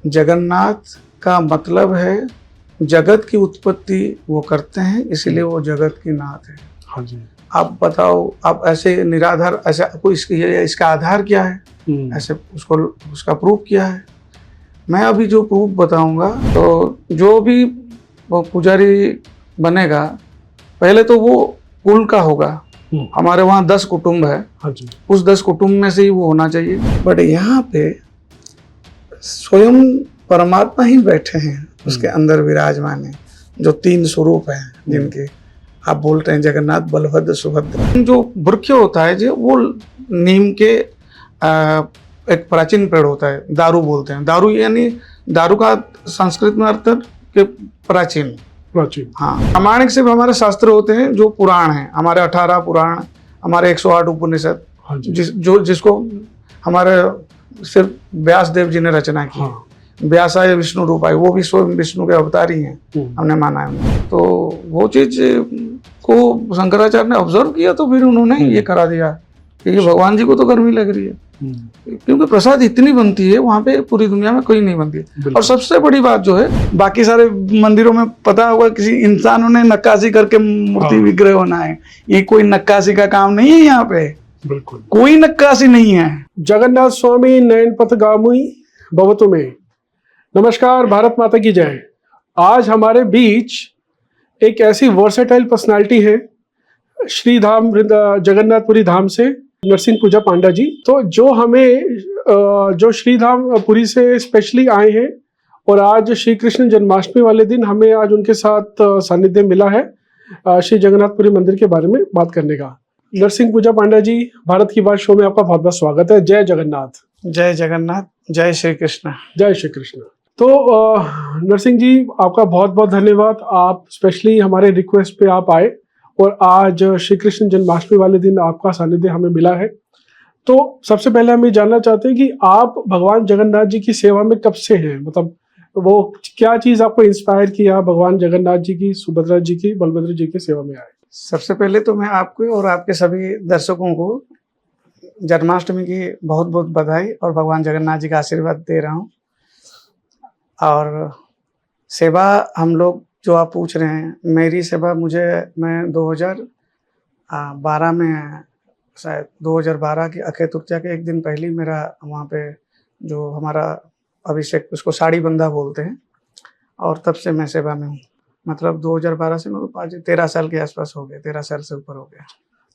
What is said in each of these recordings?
जगन्नाथ का मतलब है जगत की उत्पत्ति वो करते हैं, इसीलिए वो जगत की नाथ है। हाँ जी। आप बताओ, आप ऐसे निराधार, ऐसा कोई इसका आधार क्या है, ऐसे उसको उसका प्रूफ क्या है? मैं अभी जो प्रूफ बताऊंगा, तो जो भी वो पुजारी बनेगा पहले तो वो कुल का होगा। हमारे वहाँ 10 कुटुंब है। हाँ जी। उस 10 कुटुंब में से ही वो होना चाहिए। बट यहाँ पे स्वयं परमात्मा ही बैठे हैं, उसके अंदर विराजमान है, जो 3 स्वरूप हैं जिनके आप बोलते हैं जगन्नाथ, बलभद्र, सुभद्रा। जो वृक्ष होता है जो वो नीम के एक प्राचीन पेड़ होता है, दारू बोलते हैं। दारू यानी दारू का संस्कृत में अर्थ के प्राचीन। हाँ, प्रामाणिक सिर्फ हमारे शास्त्र होते हैं जो पुराण हैं, हमारे 18 पुराण, हमारे 108 उपनिषद, जिसको हमारे सिर्फ व्यास देव जी ने रचना की। हाँ। व्यासाय विष्णु रूपाय, वो भी स्वयं विष्णु के अवतार ही हैं, हमने माना है। तो वो चीज को शंकराचार्य ने ऑब्जर्व किया, तो फिर उन्होंने ये करा दिया कि ये भगवान जी को तो गर्मी लग रही है, क्योंकि प्रसाद इतनी बनती है वहां पे, पूरी दुनिया में कोई नहीं बनती। और सबसे बड़ी बात जो है, बाकी सारे मंदिरों में पता होगा किसी इंसानों ने नक्काशी करके मूर्ति विग्रह होना है, ये कोई नक्काशी का काम नहीं है। यहाँ पे बिल्कुल कोई नक्काशी नहीं है। जगन्नाथ स्वामी नयन पथगामी भवतु में। नमस्कार, भारत माता की जय। आज हमारे बीच एक ऐसी वर्सेटाइल पर्सनालिटी है, श्री धाम जगन्नाथपुरी धाम से नरसिंह पूजा पांडा जी। तो जो हमें जो श्री धाम पुरी से स्पेशली आए हैं, और आज श्री कृष्ण जन्माष्टमी वाले दिन हमें आज उनके साथ सानिध्य मिला है श्री जगन्नाथपुरी मंदिर के बारे में बात करने का। नरसिंह पूजा पांडा जी, भारत की बात शो में आपका बहुत बहुत स्वागत है। जय जगन्नाथ। जय जगन्नाथ, जय श्री कृष्ण। जय श्री कृष्ण। तो नरसिंह जी, आपका बहुत बहुत धन्यवाद। आप स्पेशली हमारे रिक्वेस्ट पे आप आए और आज श्री कृष्ण जन्माष्टमी वाले दिन आपका सानिध्य हमें मिला है। तो सबसे पहले हम ये जानना चाहते हैं कि आप भगवान जगन्नाथ जी की सेवा में कब से हैं, मतलब वो क्या चीज आपको इंस्पायर किया भगवान जगन्नाथ जी की, सुभद्रा जी की, बलभद्र जी की सेवा में आए? सबसे पहले तो मैं आपको और आपके सभी दर्शकों को जन्माष्टमी की बहुत बहुत बधाई और भगवान जगन्नाथ जी का आशीर्वाद दे रहा हूँ। और सेवा हम लोग जो आप पूछ रहे हैं, मेरी सेवा मैं 2012 में, शायद 2012 की अक्षय तृतीया के एक दिन पहले मेरा वहाँ पे जो हमारा अभिषेक, उसको साड़ी बंधा बोलते हैं, और तब से मैं सेवा में हूँ। मतलब 2012 से मैं 13 साल के आसपास हो गए, 13 साल से ऊपर हो गया।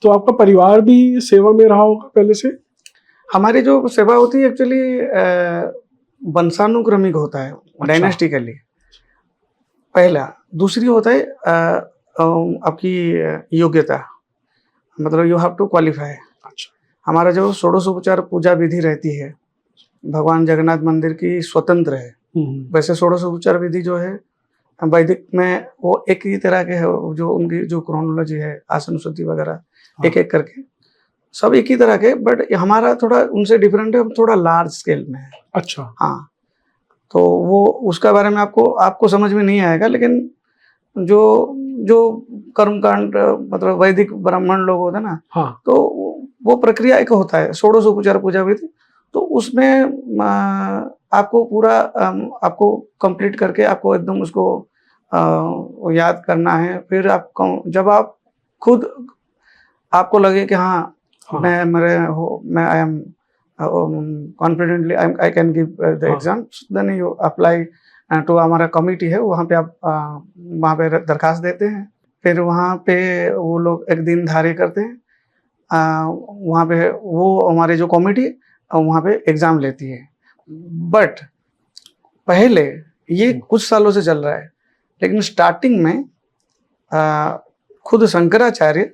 तो आपका परिवार भी सेवा में रहा होगा पहले से? हमारी जो सेवा होती है एक्चुअली वंशानुक्रमिक होता है, डायनेस्टिकली पहला। दूसरी होता है आपकी योग्यता, मतलब यू हैव टू क्वालिफाई। अच्छा। हमारा जो षोडशोपचार पूजा विधि रहती है भगवान जगन्नाथ मंदिर की, स्वतंत्र है। वैसे षोडशोपचार विधि जो है वैदिक में वो एक ही तरह के है, जो उनकी जो क्रोनोलॉजी है, आसन शुद्धि वगैरह एक एक करके सब एक ही तरह के, बट हमारा थोड़ा उनसे डिफरेंट है, थोड़ा लार्ज स्केल में है। अच्छा। हाँ, तो वो उसका बारे में आपको समझ में नहीं आएगा, लेकिन जो कर्मकांड, मतलब वैदिक ब्राह्मण लोग होते हैं ना, हाँ, तो वो प्रक्रिया एक होता है षोडशोपचार पूजा विधि। तो उसमें आपको पूरा आपको कंप्लीट करके आपको एकदम उसको याद करना है। फिर जब आप खुद आपको लगे कि हाँ, मैं I am confidently I can give the exams, then you apply to, हमारा कमिटी है वहाँ पे, आप वहाँ पे दरखास्त देते हैं। फिर वहाँ पे वो लोग एक दिन धार्य करते हैं, वहाँ पे वो हमारे जो कमिटी वहाँ पे एग्जाम लेती है। बट पहले ये कुछ सालों से चल रहा है, लेकिन स्टार्टिंग में खुद शंकराचार्य,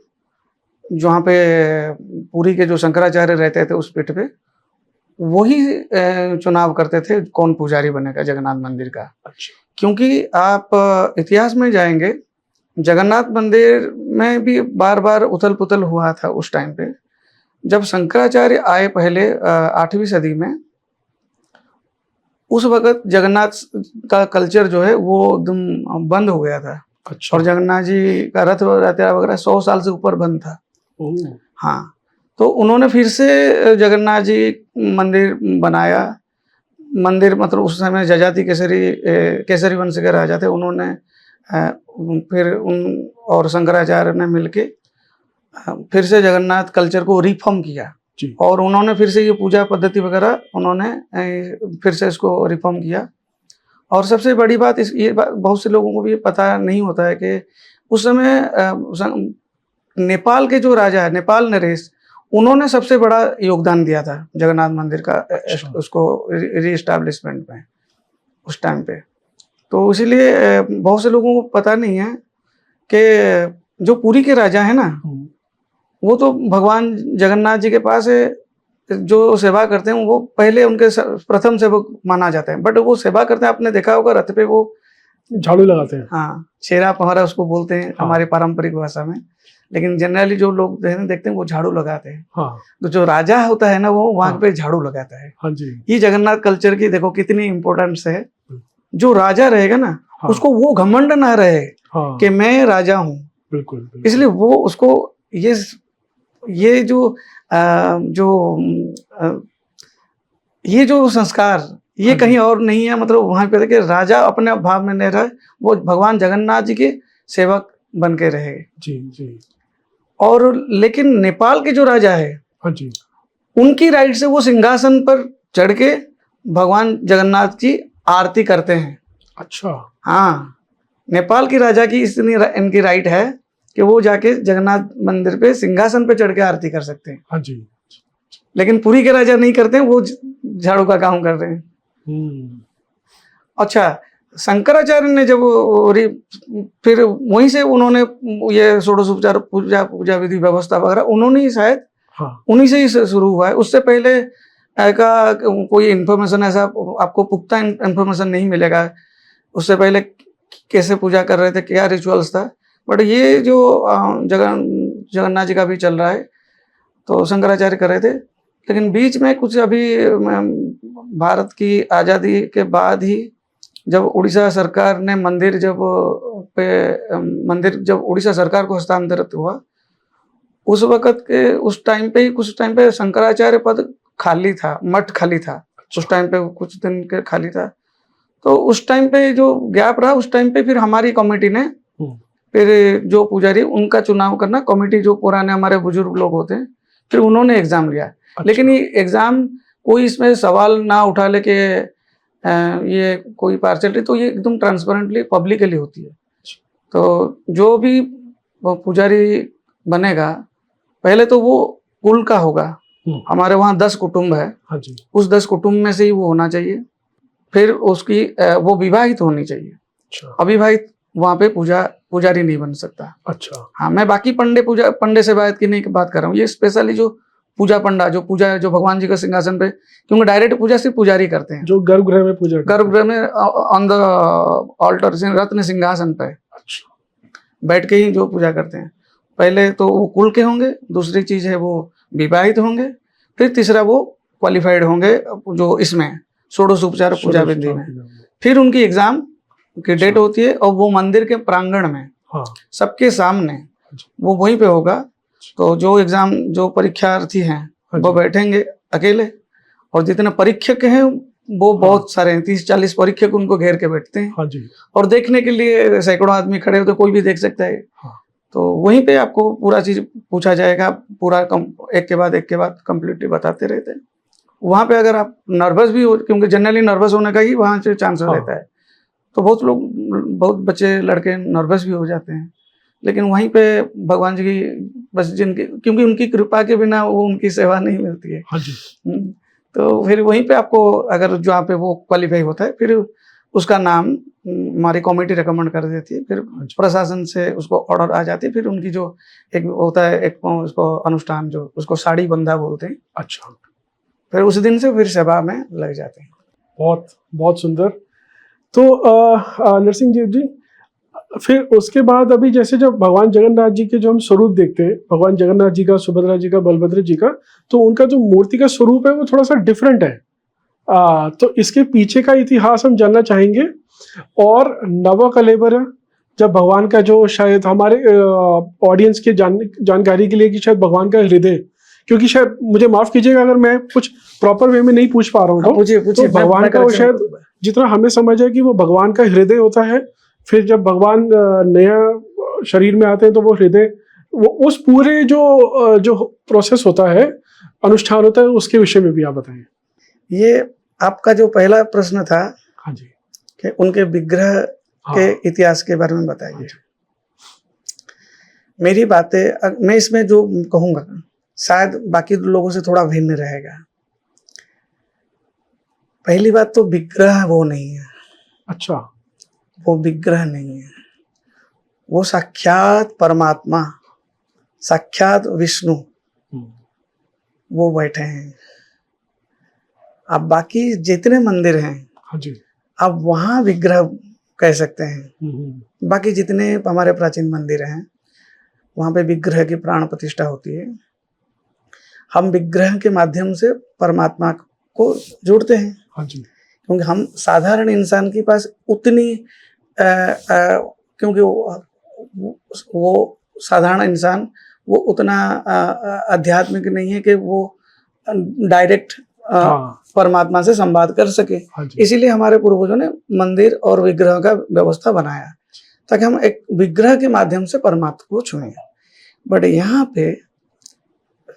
जहाँ पे पुरी के जो शंकराचार्य रहते थे उस पीठ पे, वही चुनाव करते थे कौन पुजारी बनेगा जगन्नाथ मंदिर का। अच्छा। क्योंकि आप इतिहास में जाएंगे, जगन्नाथ मंदिर में भी बार बार उथल पुथल हुआ था उस टाइम पे। जब शंकराचार्य आए पहले 8वीं सदी में, उस वक्त जगन्नाथ का कल्चर जो है वो एकदम बंद हो गया था। अच्छा। और जगन्नाथ जी का रथ यात्रा वगैरह 100 साल से ऊपर बंद था। हाँ, तो उन्होंने फिर से जगन्नाथ जी मंदिर बनाया, मंदिर मतलब उस समय जजाति केसरी वंश के राजा थे, उन्होंने फिर उन और शंकराचार्य ने मिलके फिर से जगन्नाथ कल्चर को रिफॉर्म किया जी। और उन्होंने फिर से ये पूजा पद्धति वगैरह उन्होंने फिर से इसको रिफॉर्म किया। और सबसे बड़ी बात बहुत से लोगों को भी पता नहीं होता है कि उस समय नेपाल के जो राजा है, नेपाल नरेश, उन्होंने सबसे बड़ा योगदान दिया था जगन्नाथ मंदिर का उसको रीएस्टैब्लिशमेंट में उस टाइम पे। तो इसीलिए बहुत से लोगों को पता नहीं है कि जो पुरी के राजा है ना, वो तो भगवान जगन्नाथ जी के पास जो सेवा करते हैं वो पहले उनके प्रथम सेवक माना जाता है। बट वो सेवा करते हैं, आपने देखा होगा रथ पे वो झाड़ू लगाते हैं। हाँ, छेरा पहरा उसको बोलते हैं हमारे पारंपरिक भाषा में, लेकिन जनरली जो लोग देखते हैं वो झाड़ू लगाते हैं। हाँ। तो जो राजा होता है ना, वो वहां पे झाड़ू लगाता है। हाँ जी। ये जगन्नाथ कल्चर की देखो कितनी इंपॉर्टेंस है। जो राजा रहेगा ना, उसको वो घमंड ना रहे कि मैं राजा हूँ। बिल्कुल। इसलिए वो उसको ये जो संस्कार ये कहीं और नहीं है। मतलब वहां पे कि राजा अपने भाव में नहीं रहे, वो भगवान जगन्नाथ जी के सेवक बन के रहे। जी जी। और लेकिन नेपाल के जो राजा है, हाँ जी, उनकी राइट से वो सिंहासन पर चढ़ के भगवान जगन्नाथ की आरती करते हैं। अच्छा। हाँ, नेपाल की राजा की इनकी राइट है कि वो जाके जगन्नाथ मंदिर पे सिंहासन पे चढ़ के आरती कर सकते हैं। हाँ जी। लेकिन पुरी के राजा नहीं करते हैं, वो झाड़ू का काम कर रहे हैं। अच्छा, शंकराचार्य ने जब फिर वहीं से उन्होंने ये षोडशोपचार पूजा विधि व्यवस्था वगैरह उन्होंने ही शायद उन्हीं से ही शुरू हुआ है। उससे पहले का कोई इन्फॉर्मेशन ऐसा आपको पुख्ता इन्फॉर्मेशन नहीं मिलेगा उससे पहले कैसे पूजा कर रहे थे, क्या रिचुअल्स था। बट ये जो जगन्नाथ जी का भी चल रहा है, तो शंकराचार्य कर रहे थे। लेकिन बीच में कुछ अभी भारत की आज़ादी के बाद ही जब उड़ीसा सरकार ने मंदिर जब उड़ीसा सरकार को हस्तांतरित हुआ, उस टाइम पे शंकराचार्य पद खाली था, मठ खाली था। उस टाइम पे कुछ दिन के खाली था। तो उस टाइम पे जो गैप रहा, उस टाइम पे फिर हमारी कमेटी ने फिर जो पुजारी उनका चुनाव करना, कमेटी जो पुराने हमारे बुजुर्ग लोग होते हैं, फिर उन्होंने एग्जाम लिया। अच्छा। लेकिन ये एग्जाम कोई इसमें सवाल ना उठा ले के ये कोई पार्शियलिटी, तो ये एकदम ट्रांसपेरेंटली पब्लिकली होती है। तो जो भी पुजारी बनेगा पहले तो वो कुल का होगा। हमारे वहाँ 10 कुटुंब है। हाँ जी। उस 10 कुटुंब में से ही वो होना चाहिए। फिर उसकी वो विवाहित होनी चाहिए। अच्छा। अविवाहित वहाँ पे पुजारी नहीं बन सकता। अच्छा। हाँ, मैं बाकी पंडे से बात की नहीं बात कर रहा हूँ। ये स्पेशली जो पूजा भगवान जी का सिंहासन पे, क्योंकि डायरेक्ट पूजा सिर्फ पुजारी करते हैं, जो गर्भगृह में ऑन द ऑल्टर रत्न सिंहासन पे बैठ के ही जो पूजा करते हैं। पहले तो वो कुल के होंगे, दूसरी चीज है वो विवाहित होंगे, फिर तीसरा वो क्वालिफाइड होंगे जो इसमें षोडशोपचार पूजा विधि में। फिर उनकी एग्जाम की डेट होती है और वो मंदिर के प्रांगण में सबके सामने वो वहीं पे होगा। तो जो परीक्षार्थी हैं वो बैठेंगे अकेले, और जितने परीक्षक हैं वो बहुत सारे हैं, 30-40 परीक्षक उनको घेर के बैठते हैं। हाँ जी। और देखने के लिए सैकड़ों आदमी खड़े होते, कोई भी देख सकता है। हाँ। तो वहीं पे आपको पूरा चीज पूछा जाएगा, पूरा एक के बाद कंप्लीटली बताते रहते हैं। वहाँ पे अगर आप नर्वस भी हो, क्योंकि जनरली नर्वस होने का ही वहाँ से चांस रहता है, तो बहुत बच्चे लड़के नर्वस भी हो जाते हैं। लेकिन वहीं पे भगवान जी की बस क्योंकि उनकी कृपा के बिना वो उनकी सेवा नहीं मिलती है। हाँ जी। तो फिर वहीं पे आपको अगर जहाँ पे वो क्वालिफाई होता है, फिर उसका नाम हमारी कमेटी रिकमेंड कर देती है, फिर प्रशासन से उसको ऑर्डर आ जाती है। फिर उनकी जो एक होता है उसको अनुष्ठान, जो उसको साड़ी बंधा बोलते हैं। अच्छा। फिर उस दिन से फिर सेवा में लग जाते हैं। बहुत बहुत सुंदर। तो नरसिंह जी, फिर उसके बाद अभी जैसे जब भगवान जगन्नाथ जी के जो हम स्वरूप देखते हैं, भगवान जगन्नाथ जी का, सुभद्रा जी का, बलभद्र जी का, तो उनका जो मूर्ति का स्वरूप है वो थोड़ा सा डिफरेंट है। तो इसके पीछे का इतिहास हम जानना चाहेंगे। और नवकलेबर, जब भगवान का जो शायद हमारे ऑडियंस के जानकारी के लिए कि शायद भगवान का हृदय, क्योंकि शायद मुझे माफ कीजिएगा अगर मैं कुछ प्रॉपर वे में नहीं पूछ पा रहा हूँ पूछिए पूछिए, तो भगवान का वो शायद जितना हमें समझ है कि वो भगवान का हृदय होता है, फिर जब भगवान नया शरीर में आते हैं तो वो हृदय, वो उस पूरे जो प्रोसेस होता है, अनुष्ठान होता है, उसके विषय में भी आप बताएं। ये आपका जो पहला प्रश्न था हाँ जी, कि उनके विग्रह के हाँ इतिहास के बारे में बताइए। हाँ जी, मेरी बातें मैं इसमें जो कहूँगा शायद बाकी लोगों से थोड़ा भिन्न रहेगा। पहली बात तो विग्रह वो नहीं है, अच्छा, वो विग्रह नहीं है, वो साक्षात परमात्मा, साक्षात विष्णु वो बैठे हैं। अब बाकी जितने मंदिर हैं हाँ जी, आप वहाँ विग्रह कह सकते हैं। बाकी जितने हमारे प्राचीन मंदिर हैं वहाँ पे विग्रह की प्राण प्रतिष्ठा होती है। हम विग्रह के माध्यम से परमात्मा को जोड़ते हैं। हाँ जी, क्योंकि हम साधारण इंसान के पास उतनी क्योंकि वो साधारण इंसान वो उतना आध्यात्मिक नहीं है कि वो डायरेक्ट हाँ परमात्मा से संवाद कर सके। हाँ जी, इसीलिए हमारे पूर्वजों ने मंदिर और विग्रह का व्यवस्था बनाया ताकि हम एक विग्रह के माध्यम से परमात्मा को छुएं। बट यहाँ पे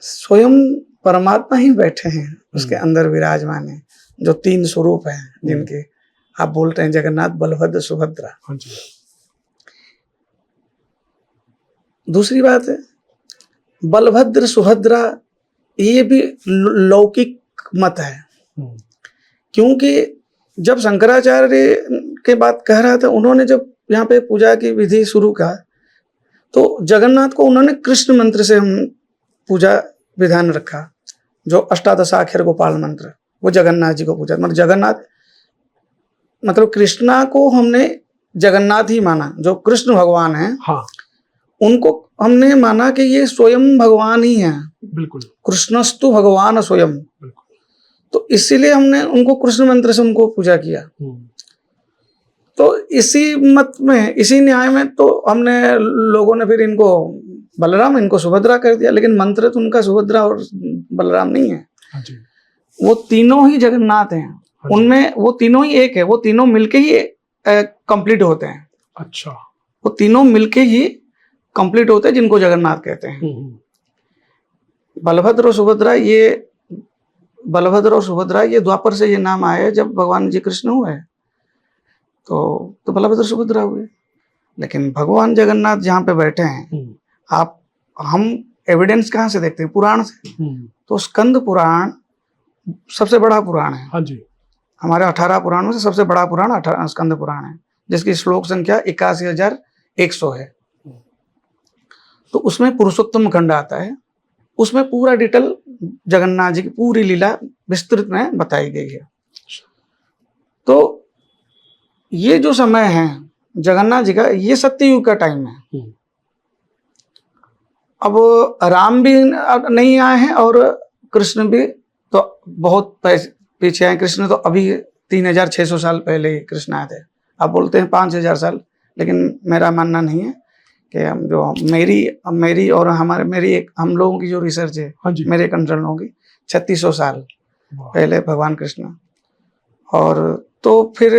स्वयं परमात्मा ही बैठे हैं, उसके अंदर विराजमान है, जो तीन स्वरूप हैं जिनके आप बोलते हैं जगन्नाथ, बलभद्र, सुभद्रा। हाँ जी, दूसरी बात है बलभद्र सुभद्रा ये भी लौकिक मत है, क्योंकि जब शंकराचार्य के बात कह रहा था, उन्होंने जब यहाँ पे पूजा की विधि शुरू कहा तो जगन्नाथ को उन्होंने कृष्ण मंत्र से हम पूजा विधान रखा, जो अष्टादशाक्षर गोपाल मंत्र, वो जगन्नाथ जी को पूजा। मतलब जगन्नाथ मतलब कृष्णा को हमने जगन्नाथ ही माना, जो कृष्ण भगवान है हाँ उनको हमने माना कि ये स्वयं भगवान ही है, बिल्कुल, कृष्णस्तु भगवान स्वयं। बिल्कुल, तो इसीलिए हमने उनको कृष्ण मंत्र से उनको पूजा किया। तो इसी मत में, इसी न्याय में तो हमने लोगों ने फिर इनको बलराम, इनको सुभद्रा कर दिया, लेकिन मंत्र तो उनका सुभद्रा और बलराम नहीं है। हाँ जी, वो तीनों ही जगन्नाथ हैं, उनमें वो तीनों ही एक है, वो तीनों मिलके ही कंप्लीट होते हैं। अच्छा, वो तीनों मिलके ही कंप्लीट होते हैं, जिनको जगन्नाथ कहते हैं। बलभद्र और सुभद्रा ये द्वापर से ये नाम आया जब भगवान जी कृष्ण हुए तो बलभद्र सुभद्रा हुए। लेकिन भगवान जगन्नाथ जहाँ पे बैठे हैं, हम एविडेंस कहाँ से देखते हैं? पुराण से। तो स्कंद पुराण सबसे बड़ा पुराण है। हाँ जी, हमारे 18 पुराणों में से सबसे बड़ा पुराण स्कंद पुराण है, जिसकी श्लोक संख्या 81,100 है। तो उसमें पुरुषोत्तम खंड आता है, उसमें पूरा डिटेल जगन्नाथ जी की पूरी लीला विस्तृत में बताई गई है। तो ये जो समय है जगन्नाथ जी का, ये सत्ययुग का टाइम है। अब राम भी नहीं आए हैं और कृष्ण भी तो बहुत पीछे आए। कृष्ण तो अभी 3,600 साल पहले ही कृष्ण आए थे। आप बोलते हैं 5,000 साल, लेकिन मेरा मानना नहीं है कि हम जो मेरी और हम लोगों की जो रिसर्च है, हाँ जी, मेरे कंसर्न की 3600 साल पहले भगवान कृष्ण। और तो फिर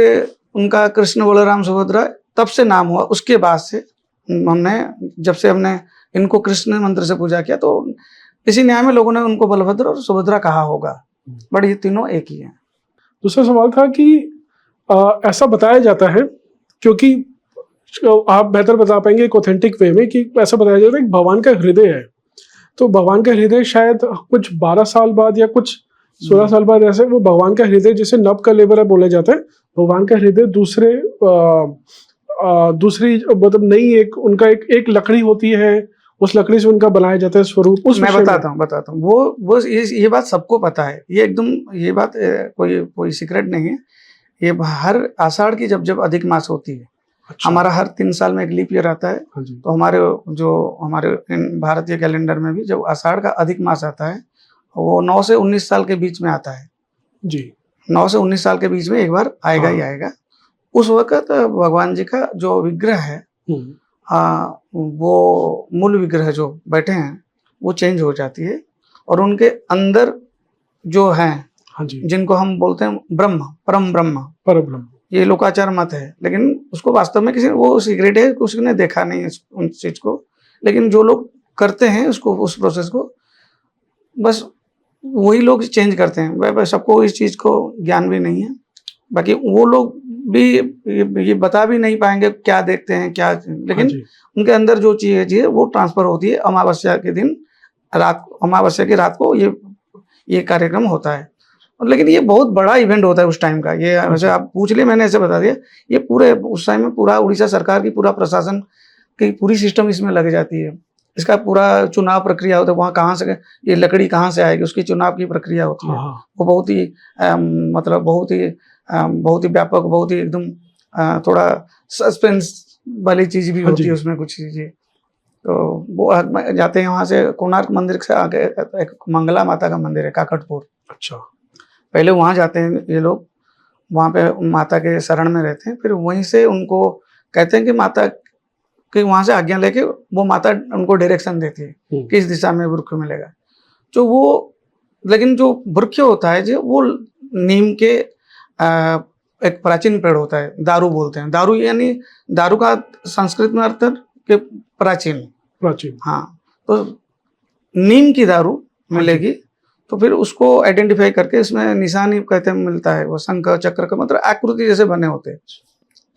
उनका कृष्ण बलराम सुभद्रा तब से नाम हुआ। उसके बाद से जब से हमने इनको कृष्ण मंत्र से पूजा किया, तो इसी न्याय में लोगों ने उनको बलभद्र और सुभद्रा कहा होगा, बट ये तीनों एक ही हैं। दूसरा सवाल था कि ऐसा बताया जाता है, क्योंकि आप बेहतर बता पाएंगे एक ऑथेंटिक वे में, कि ऐसा बताया जाता है कि भगवान का हृदय है, तो भगवान का हृदय शायद कुछ 12 साल बाद या कुछ 16 साल बाद, ऐसे वो भगवान का हृदय जिसे नभ का लेबर है बोला जाता है, भगवान का हृदय दूसरी मतलब नई एक उनका एक लकड़ी होती है, उस लकड़ी से उनका बनाया जाता है स्वरूप। उस मैं बताता हूँ वो ये बात सबको पता है। ये एकदम ये बात कोई सीक्रेट नहीं है। ये हर आषाढ़ की जब अधिक मास होती है, अच्छा, हमारा हर 3 साल में एक लीप ईयर आता है। हाँ जी, तो हमारे भारतीय कैलेंडर में भी जब आषाढ़ का अधिक मास आता है, वो 9 से 19 साल के बीच में आता है जी, 9 से 19 साल के बीच में एक बार आएगा ही आएगा। उस वक्त भगवान जी का जो विग्रह है, वो मूल विग्रह जो बैठे हैं वो चेंज हो जाती है, और उनके अंदर जो हैं, हाँ जी, जिनको हम बोलते हैं ब्रह्म, परम ब्रह्म, परब्रह्म। ये लोकाचार मत है, लेकिन उसको वास्तव में किसी वो सीक्रेट है, किसी ने देखा नहीं है उन चीज को, लेकिन जो लोग करते हैं उसको, उस प्रोसेस को, बस वही लोग चेंज करते हैं। वह सबको इस चीज को ज्ञान भी नहीं है, बाकी वो लोग भी ये बता भी नहीं पाएंगे क्या देखते हैं क्या, हाँ लेकिन जी, उनके अंदर जो चीज है वो ट्रांसफर होती है। अमावस्या के दिन रात, अमावस्या की रात को ये कार्यक्रम होता है। और लेकिन ये बहुत बड़ा इवेंट होता है उस टाइम का। ये वैसे आप पूछ लिए, मैंने ऐसे बता दिया। ये पूरे उस टाइम में पूरा उड़ीसा सरकार की, पूरा प्रशासन की पूरी सिस्टम इसमें लग जाती है। इसका पूरा चुनाव प्रक्रिया होता है, वहाँ कहाँ से ये लकड़ी कहाँ से आएगी, उसकी चुनाव की प्रक्रिया होती है। हाँ हाँ, वो बहुत ही मतलब बहुत ही व्यापक, बहुत ही एकदम थोड़ा सस्पेंस वाली चीज भी हाँ होती जी। है उसमें कुछ चीजें। तो वो जाते हैं वहाँ से, कोणार्क मंदिर से आगे एक मंगला माता का मंदिर है, काकटपुर। अच्छा, पहले वहाँ जाते हैं ये लोग, वहाँ पे माता के शरण में रहते हैं, फिर वहीं से उनको कहते हैं कि माता के वहाँ से आज्ञा लेके वो माता उनको डायरेक्शन देती है किस दिशा में वृक्ष मिलेगा। जो वो, लेकिन जो वृक्ष होता है जो वो नीम के एक प्राचीन पेड़ होता है, दारू बोलते हैं। दारू यानी दारू का संस्कृत में अर्थ है कि प्राचीन। प्राचीन। हाँ, तो नीम की दारू मिलेगी, तो फिर उसको आइडेंटिफाई करके इसमें निशानी कहते हैं मिलता है, वो शंख चक्र का मतलब आकृति जैसे बने होते हैं।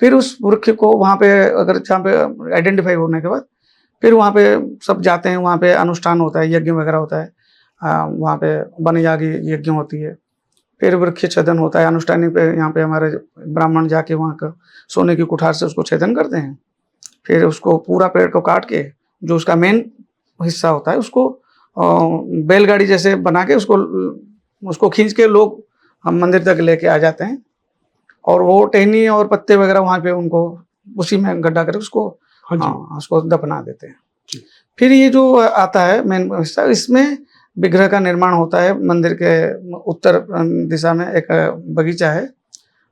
फिर उस वृक्ष को वहाँ पे, अगर जहाँ पे आइडेंटिफाई होने के बाद फिर वहाँ पे सब जाते हैं, वहाँ पे अनुष्ठान होता है, यज्ञ वगैरह होता है, वहाँ पे वनयागी यज्ञ होती है, फिर वृक्ष छेदन होता है अनुष्ठानी पे। यहाँ पे हमारे ब्राह्मण जाके वहाँ का सोने की कुठार से उसको छेदन करते हैं, फिर उसको पूरा पेड़ को काट के जो उसका मेन हिस्सा होता है उसको बैलगाड़ी जैसे बना के उसको खींच के लोग हम मंदिर तक लेके आ जाते हैं, और वो टहनी और पत्ते वगैरह वहाँ पे उनको उसी में गड्ढा करके उसको हाँ जी, उसको दफना देते हैं। जी। फिर ये जो आता है मेन हिस्सा, इसमें विग्रह का निर्माण होता है। मंदिर के उत्तर दिशा में एक बगीचा है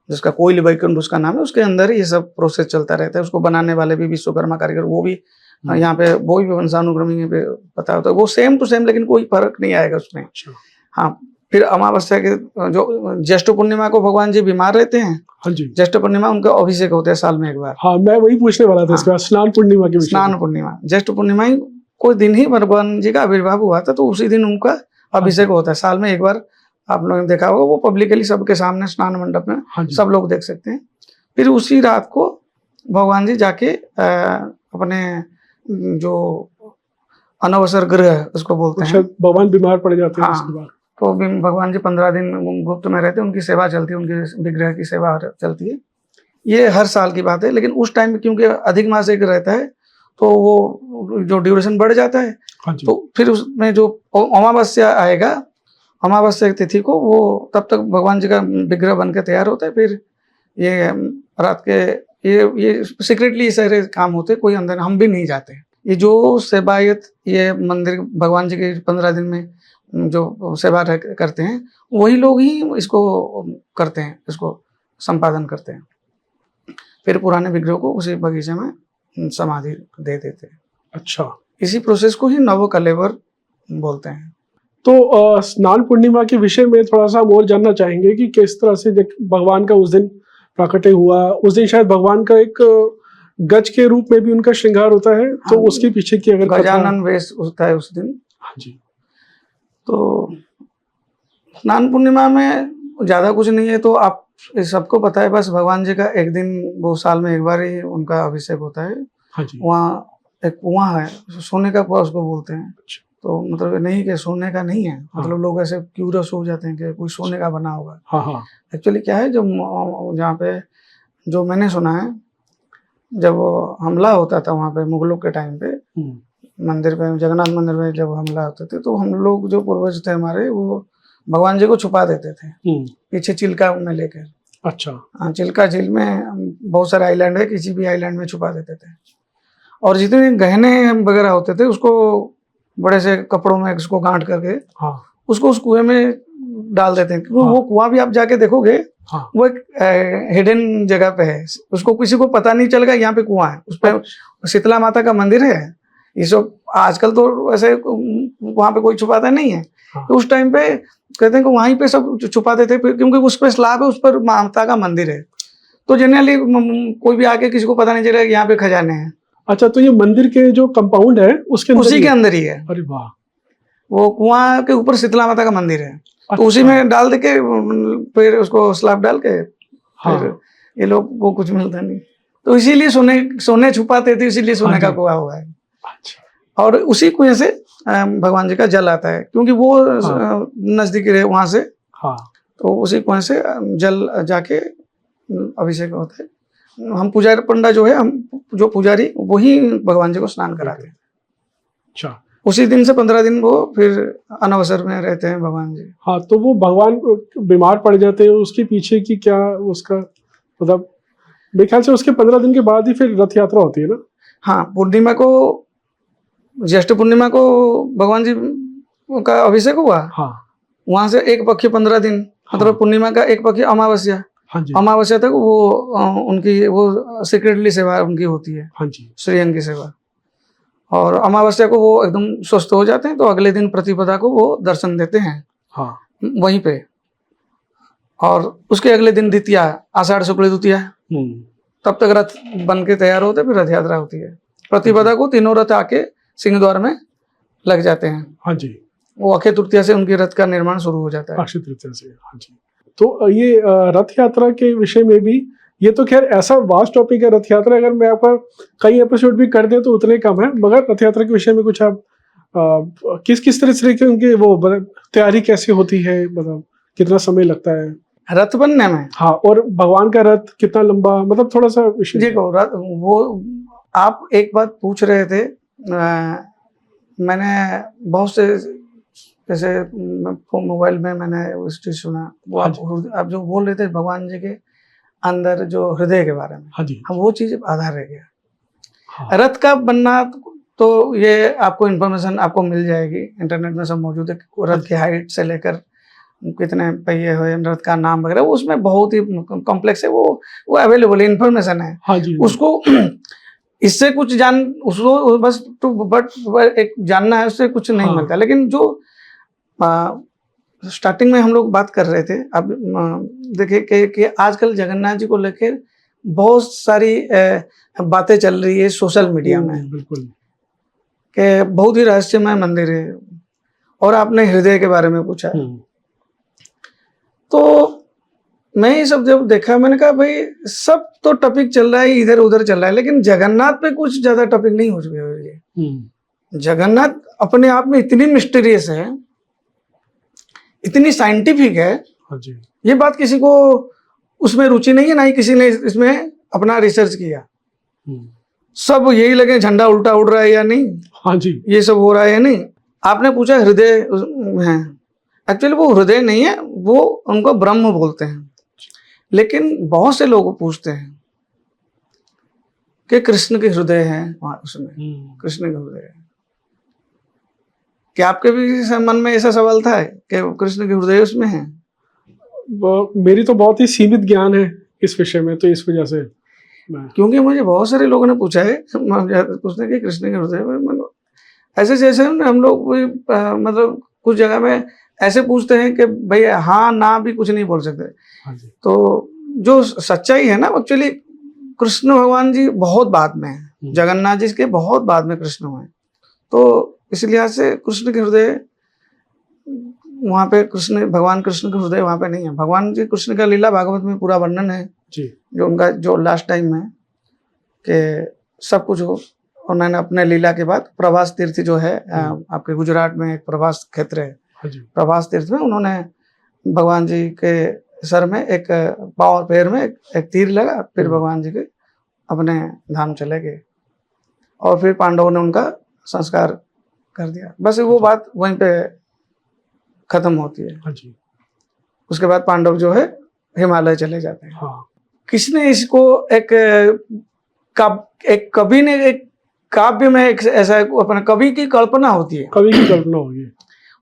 जिसका कोयल वैकुंठ उसका नाम है, उसके अंदर ये सब प्रोसेस चलता रहता है। उसको बनाने वाले भी विश्वकर्मा कारीगर, वो भी यहाँ पे वो भी वंशानुक्रमी पे पता होता है, वो सेम टू सेम, लेकिन कोई फर्क नहीं आएगा उसमें। अच्छा, हाँ, फिर अमावस्या के जो ज्येष्ठ पूर्णिमा को भगवान जी बीमार रहते हैं, हाँ जी, ज्येष्ठ पूर्णिमा उनका अभिषेक होता है साल में एक बार। हाँ, मैं वही पूछने वाला था इसके बाद, स्नान पूर्णिमा के विषय स्नान में। पूर्णिमा, ज्येष्ठ पूर्णिमा ही कोई दिन ही भगवान जी का आविर्भाव हुआ था, तो उसी दिन उनका अभिषेक होता है साल में एक बार। आप लोगों ने देखा होगा, वो पब्लिकली सबके सामने स्नान मंडप में हाँ जी, सब लोग देख सकते हैं। फिर उसी रात को भगवान जी जाके अपने जो अनवसर गृह उसको बोलते हैं, शायद भगवान बीमार पड़ जाते हैं हाँ, इसके बाद। तो भगवान जी 15 दिन गुप्त में रहते हैं, उनकी सेवा चलती है, उनके विग्रह की सेवा चलती है। ये हर साल की बात है, लेकिन उस टाइम में क्योंकि अधिक मास एक रहता है तो वो जो ड्यूरेशन बढ़ जाता है, हाँ जी, तो फिर उसमें जो अमावस्या आएगा, अमावस्या की तिथि को वो तब तक भगवान जी का विग्रह बन के तैयार होता है। फिर ये रात के ये सीक्रेटली सारे काम होते, कोई अंदर हम भी नहीं जाते। ये जो सेवायत, ये मंदिर भगवान जी के 15 दिन में जो सेवा करते हैं, वही लोग ही इसको करते हैं, इसको संपादन करते हैं। फिर पुराने विग्रह को उसी बगीचे में समाधि दे देते हैं। अच्छा। इसी प्रोसेस को ही नव कलेवर बोलते हैं। तो स्नान पूर्णिमा के विषय में थोड़ा सा हम और जानना चाहेंगे कि किस तरह से भगवान का उस दिन प्राकट्य हुआ। उस दिन शायद भगवान का एक गज के रूप में भी उनका श्रृंगार होता है, तो हाँ, उसके पीछे की अगर गजानन वेश होता है उस दिन। हाँ जी, तो स्नान पूर्णिमा में ज़्यादा कुछ नहीं है, तो आप सबको पता है, बस भगवान जी का एक दिन, वो साल में एक बार ही उनका अभिषेक होता है। हाँ जी, वहाँ एक कुआं है, सोने का कुआं उसको बोलते हैं। अच्छा, तो मतलब नहीं कि सोने का नहीं है, हाँ, मतलब लोग ऐसे क्यूरियस हो जाते हैं कि कोई सोने का बना होगा। हाँ हाँ, एक्चुअली क्या है, जब जहाँ पे जो मैंने सुना है, जब हमला होता था वहाँ पे मुगलों के टाइम पे, मंदिर पे, जगन्नाथ मंदिर में जब हमला होते थे, तो हम लोग जो पूर्वज थे हमारे, वो भगवान जी को छुपा देते थे पीछे चिल्का में लेकर। अच्छा, हाँ, चिल्का झील में बहुत सारे आइलैंड है, किसी भी आइलैंड में छुपा देते थे, और जितने गहने वगैरह होते थे उसको बड़े से कपड़ों में उसको गांठ करके हाँ, उसको उस कुएं में डाल देते हैं। क्योंकि हाँ, वो कुआं भी आप जाके देखोगे, हाँ, वो एक हिडन जगह पे है, उसको किसी को पता नहीं चलेगा यहाँ पे कुआं है। उस पर शीतला माता का मंदिर है, ये सब आजकल तो वैसे वहां पे कोई छुपाता नहीं है। हाँ। तो उस टाइम पे कहते हैं कि वहीं पे सब छुपाते थे, क्योंकि उस पर स्लैब है, उस पर माता का मंदिर है, तो जनरली कोई भी आके किसी को पता नहीं चलेगा कि यहाँ पे खजाने हैं। अच्छा, तो ये मंदिर के जो कंपाउंड है उसके अंदर उसी ही के है? अंदर ही है। अरे वाह। वो कुआं के ऊपर शीतला माता का मंदिर है, तो उसी अच्छा। में डाल दे के फिर उसको स्लैब डाल के हाँ। फिर ये लोग को कुछ मिलता नहीं, तो इसीलिए सोने छुपाते थे, इसीलिए सोने हाँ का जी। कुआं हुआ है। अच्छा। और उसी कुएं से भगवान जी का जल आता है, क्योंकि वो हाँ। नजदीक रहे वहां से, हाँ। तो उसी कुएं से जल जाके अभिषेक होता है। हम पुजारी पंडा जो है, हम जो पुजारी वही भगवान जी को स्नान कराते हैं। अच्छा। उसी दिन से 15 दिन वो फिर अनवसर में रहते हैं भगवान जी। हाँ, तो वो भगवान बीमार पड़ जाते हैं, उसके पीछे की क्या उसका मतलब, मेरे ख्याल से उसके 15 दिन के बाद ही फिर रथ यात्रा होती है ना? हाँ, पूर्णिमा को, ज्येष्ठ पूर्णिमा को भगवान जी का अभिषेक हुआ। हाँ। वहां से एक पक्ष 15 दिन, मतलब हाँ। पूर्णिमा का एक पक्ष अमावस्या, हाँ जी। अमावस्या तक वो उनकी वो सीक्रेटली सेवा उनकी होती है, हाँ जी। श्रीअंग की सेवा। और अमावस्या को वो एकदम स्वस्थ हो जाते हैं, तो अगले दिन प्रतिपदा को वो दर्शन देते हैं हाँ। वहीं पे। और उसके अगले दिन द्वितीया, आषाढ़ शुक्ल द्वितीया, तब तक रथ बन के तैयार होते, फिर रथ यात्रा होती है। प्रतिपदा को तीनों रथ आके सिंह द्वार में लग जाते हैं। हाँ जी। वो अक्षय तृतीया से उनके रथ का निर्माण शुरू हो जाता है। अक्षय तृतीया से। हाँ जी। तो ये रथ यात्रा के विषय में भी, ये तो खैर ऐसा वास्ट टॉपिक है रथ यात्रा, अगर मैं आपका कई एपिसोड भी कर दें तो उतने कम है, मगर रथ यात्रा के विषय में कुछ आप किस किस तरह से उनके वो तैयारी कैसे होती है, मतलब कितना समय लगता है रथ बनने में? हाँ, और भगवान का रथ कितना लंबा, मतलब थोड़ा सा विषय। देखो, वो आप एक बात पूछ रहे थे, मैंने बहुत से जैसे मोबाइल में मैंने उस चीज सुना, वो आप जो बोल रहे थे भगवान जी के अंदर जो हृदय के बारे में, हाँ जी। हम वो चीज आधार रह गया। हाँ। रथ का बनना तो ये आपको इन्फॉर्मेशन आपको मिल जाएगी, इंटरनेट में सब मौजूद है। रथ की हाइट से लेकर कितने पहिए हुए, रथ का नाम वगैरह, वो उसमें बहुत ही कॉम्प्लेक्स है, वो अवेलेबल इन्फॉर्मेशन है। हाँ जी। उसको इससे कुछ उसको बस तो बट एक जानना है, उससे कुछ नहीं मिलता। लेकिन जो स्टार्टिंग में हम लोग बात कर रहे थे, अब देखिए कि आजकल जगन्नाथ जी को लेकर बहुत सारी बातें चल रही है सोशल मीडिया में, बिल्कुल, कि बहुत ही रहस्यमय मंदिर है। और आपने हृदय के बारे में पूछा, तो मैं ये सब जब देखा, मैंने कहा भाई सब तो टॉपिक चल रहा है, इधर उधर चल रहा है, लेकिन जगन्नाथ पे कुछ ज्यादा टॉपिक नहीं हो चुके है। जगन्नाथ अपने आप में इतनी मिस्टीरियस है, इतनी साइंटिफिक है। हाँ जी। ये बात किसी को उसमें रुचि नहीं है, ना ही किसी ने इसमें अपना रिसर्च किया। सब यही लगे झंडा उल्टा उड़ रहा है या नहीं, हाँ जी, ये सब हो रहा है या नहीं। आपने पूछा हृदय है, एक्चुअली वो हृदय नहीं है, वो उनको ब्रह्म बोलते हैं। लेकिन बहुत से लोग पूछते हैं कि कृष्ण के हृदय है वहां, उसमें कृष्ण के हृदय है। क्या आपके भी मन में ऐसा सवाल था कि कृष्ण के हृदय उसमें है? मेरी तो बहुत ही सीमित ज्ञान है इस विषय में, तो इस वजह से क्योंकि मुझे बहुत सारे लोगों ने पूछा है, पूछने के कृष्ण के हृदय में, ऐसे जैसे हम लोग मतलब कुछ जगह में ऐसे पूछते हैं कि भाई हाँ ना भी कुछ नहीं बोल सकते। हाँ जी। तो जो सच्चाई है ना, एक्चुअली कृष्ण भगवान जी बहुत बाद में है, जगन्नाथ जी के बहुत बाद में कृष्ण हुए। तो इस लिहाज से कृष्ण के हृदय वहाँ पे, भगवान कृष्ण के हृदय वहाँ पे नहीं है। भगवान जी कृष्ण का लीला भागवत में पूरा वर्णन है जी, जो उनका जो लास्ट टाइम में कि सब कुछ उन्होंने अपने लीला के बाद प्रभास तीर्थ जो है आपके गुजरात में एक प्रभास क्षेत्र है, प्रभास तीर्थ में उन्होंने भगवान जी के सर में एक पाँव पैर में एक तीर लगा, फिर भगवान जी के अपने धाम चले गए और फिर पांडवों ने उनका संस्कार कर दिया। बस वो बात वहीं पे खत्म होती है। हाँ जी। उसके बाद पांडव जो है हिमालय चले जाते हैं। हाँ। किसने इसको एक कवि ने एक काव्य में एक ऐसा अपने कवि की कल्पना होती है, कवि की कल्पना होगी,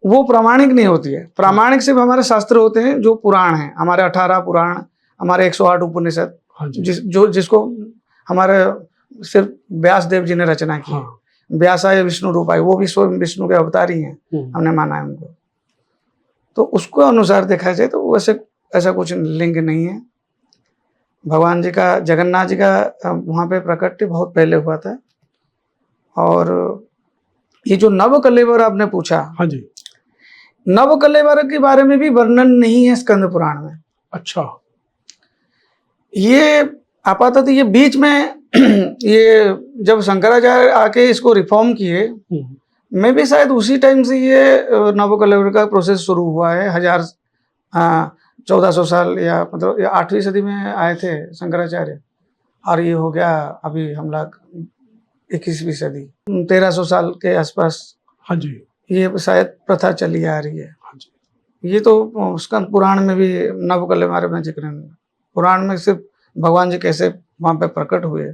वो प्रामाणिक नहीं होती है। प्रामाणिक सिर्फ हमारे शास्त्र होते हैं, जो पुराण हैं, हमारे 18 पुराण, हमारे 108 उपनिषद, जिसको हमारे सिर्फ व्यास देव जी ने रचना की। व्यासाय विष्णु रूपाय, वो भी स्वयं विष्णु के अवतार ही हैं, हमने माना है उनको। तो उसको अनुसार देखा जाए तो वैसे ऐसा कुछ लिंग नहीं है। भगवान जी का, जगन्नाथ जी का वहाँ पे प्रकट बहुत पहले हुआ था। और ये जो नव कलेवर आपने पूछा, हाँ जी। नव कलेवर के बारे में भी वर्णन नहीं है स्कंद पुराण में। अच्छा। ये आपातत ये बीच में ये जब शंकराचार्य आके इसको रिफॉर्म किए, मैं भी शायद उसी टाइम से ये नव कलेवर का प्रोसेस शुरू हुआ है। 1400 साल या मतलब 8वीं सदी में आए थे शंकराचार्य, और ये हो गया अभी हम लोग 21वीं सदी, 1300 साल के आसपास। हाँ जी। ये शायद प्रथा चली आ रही है। हाँ जी। ये तो स्कंद पुराण में भी नव कलेवर में जिक्र नहीं। पुराण में सिर्फ भगवान जी कैसे वहाँ पे प्रकट हुए,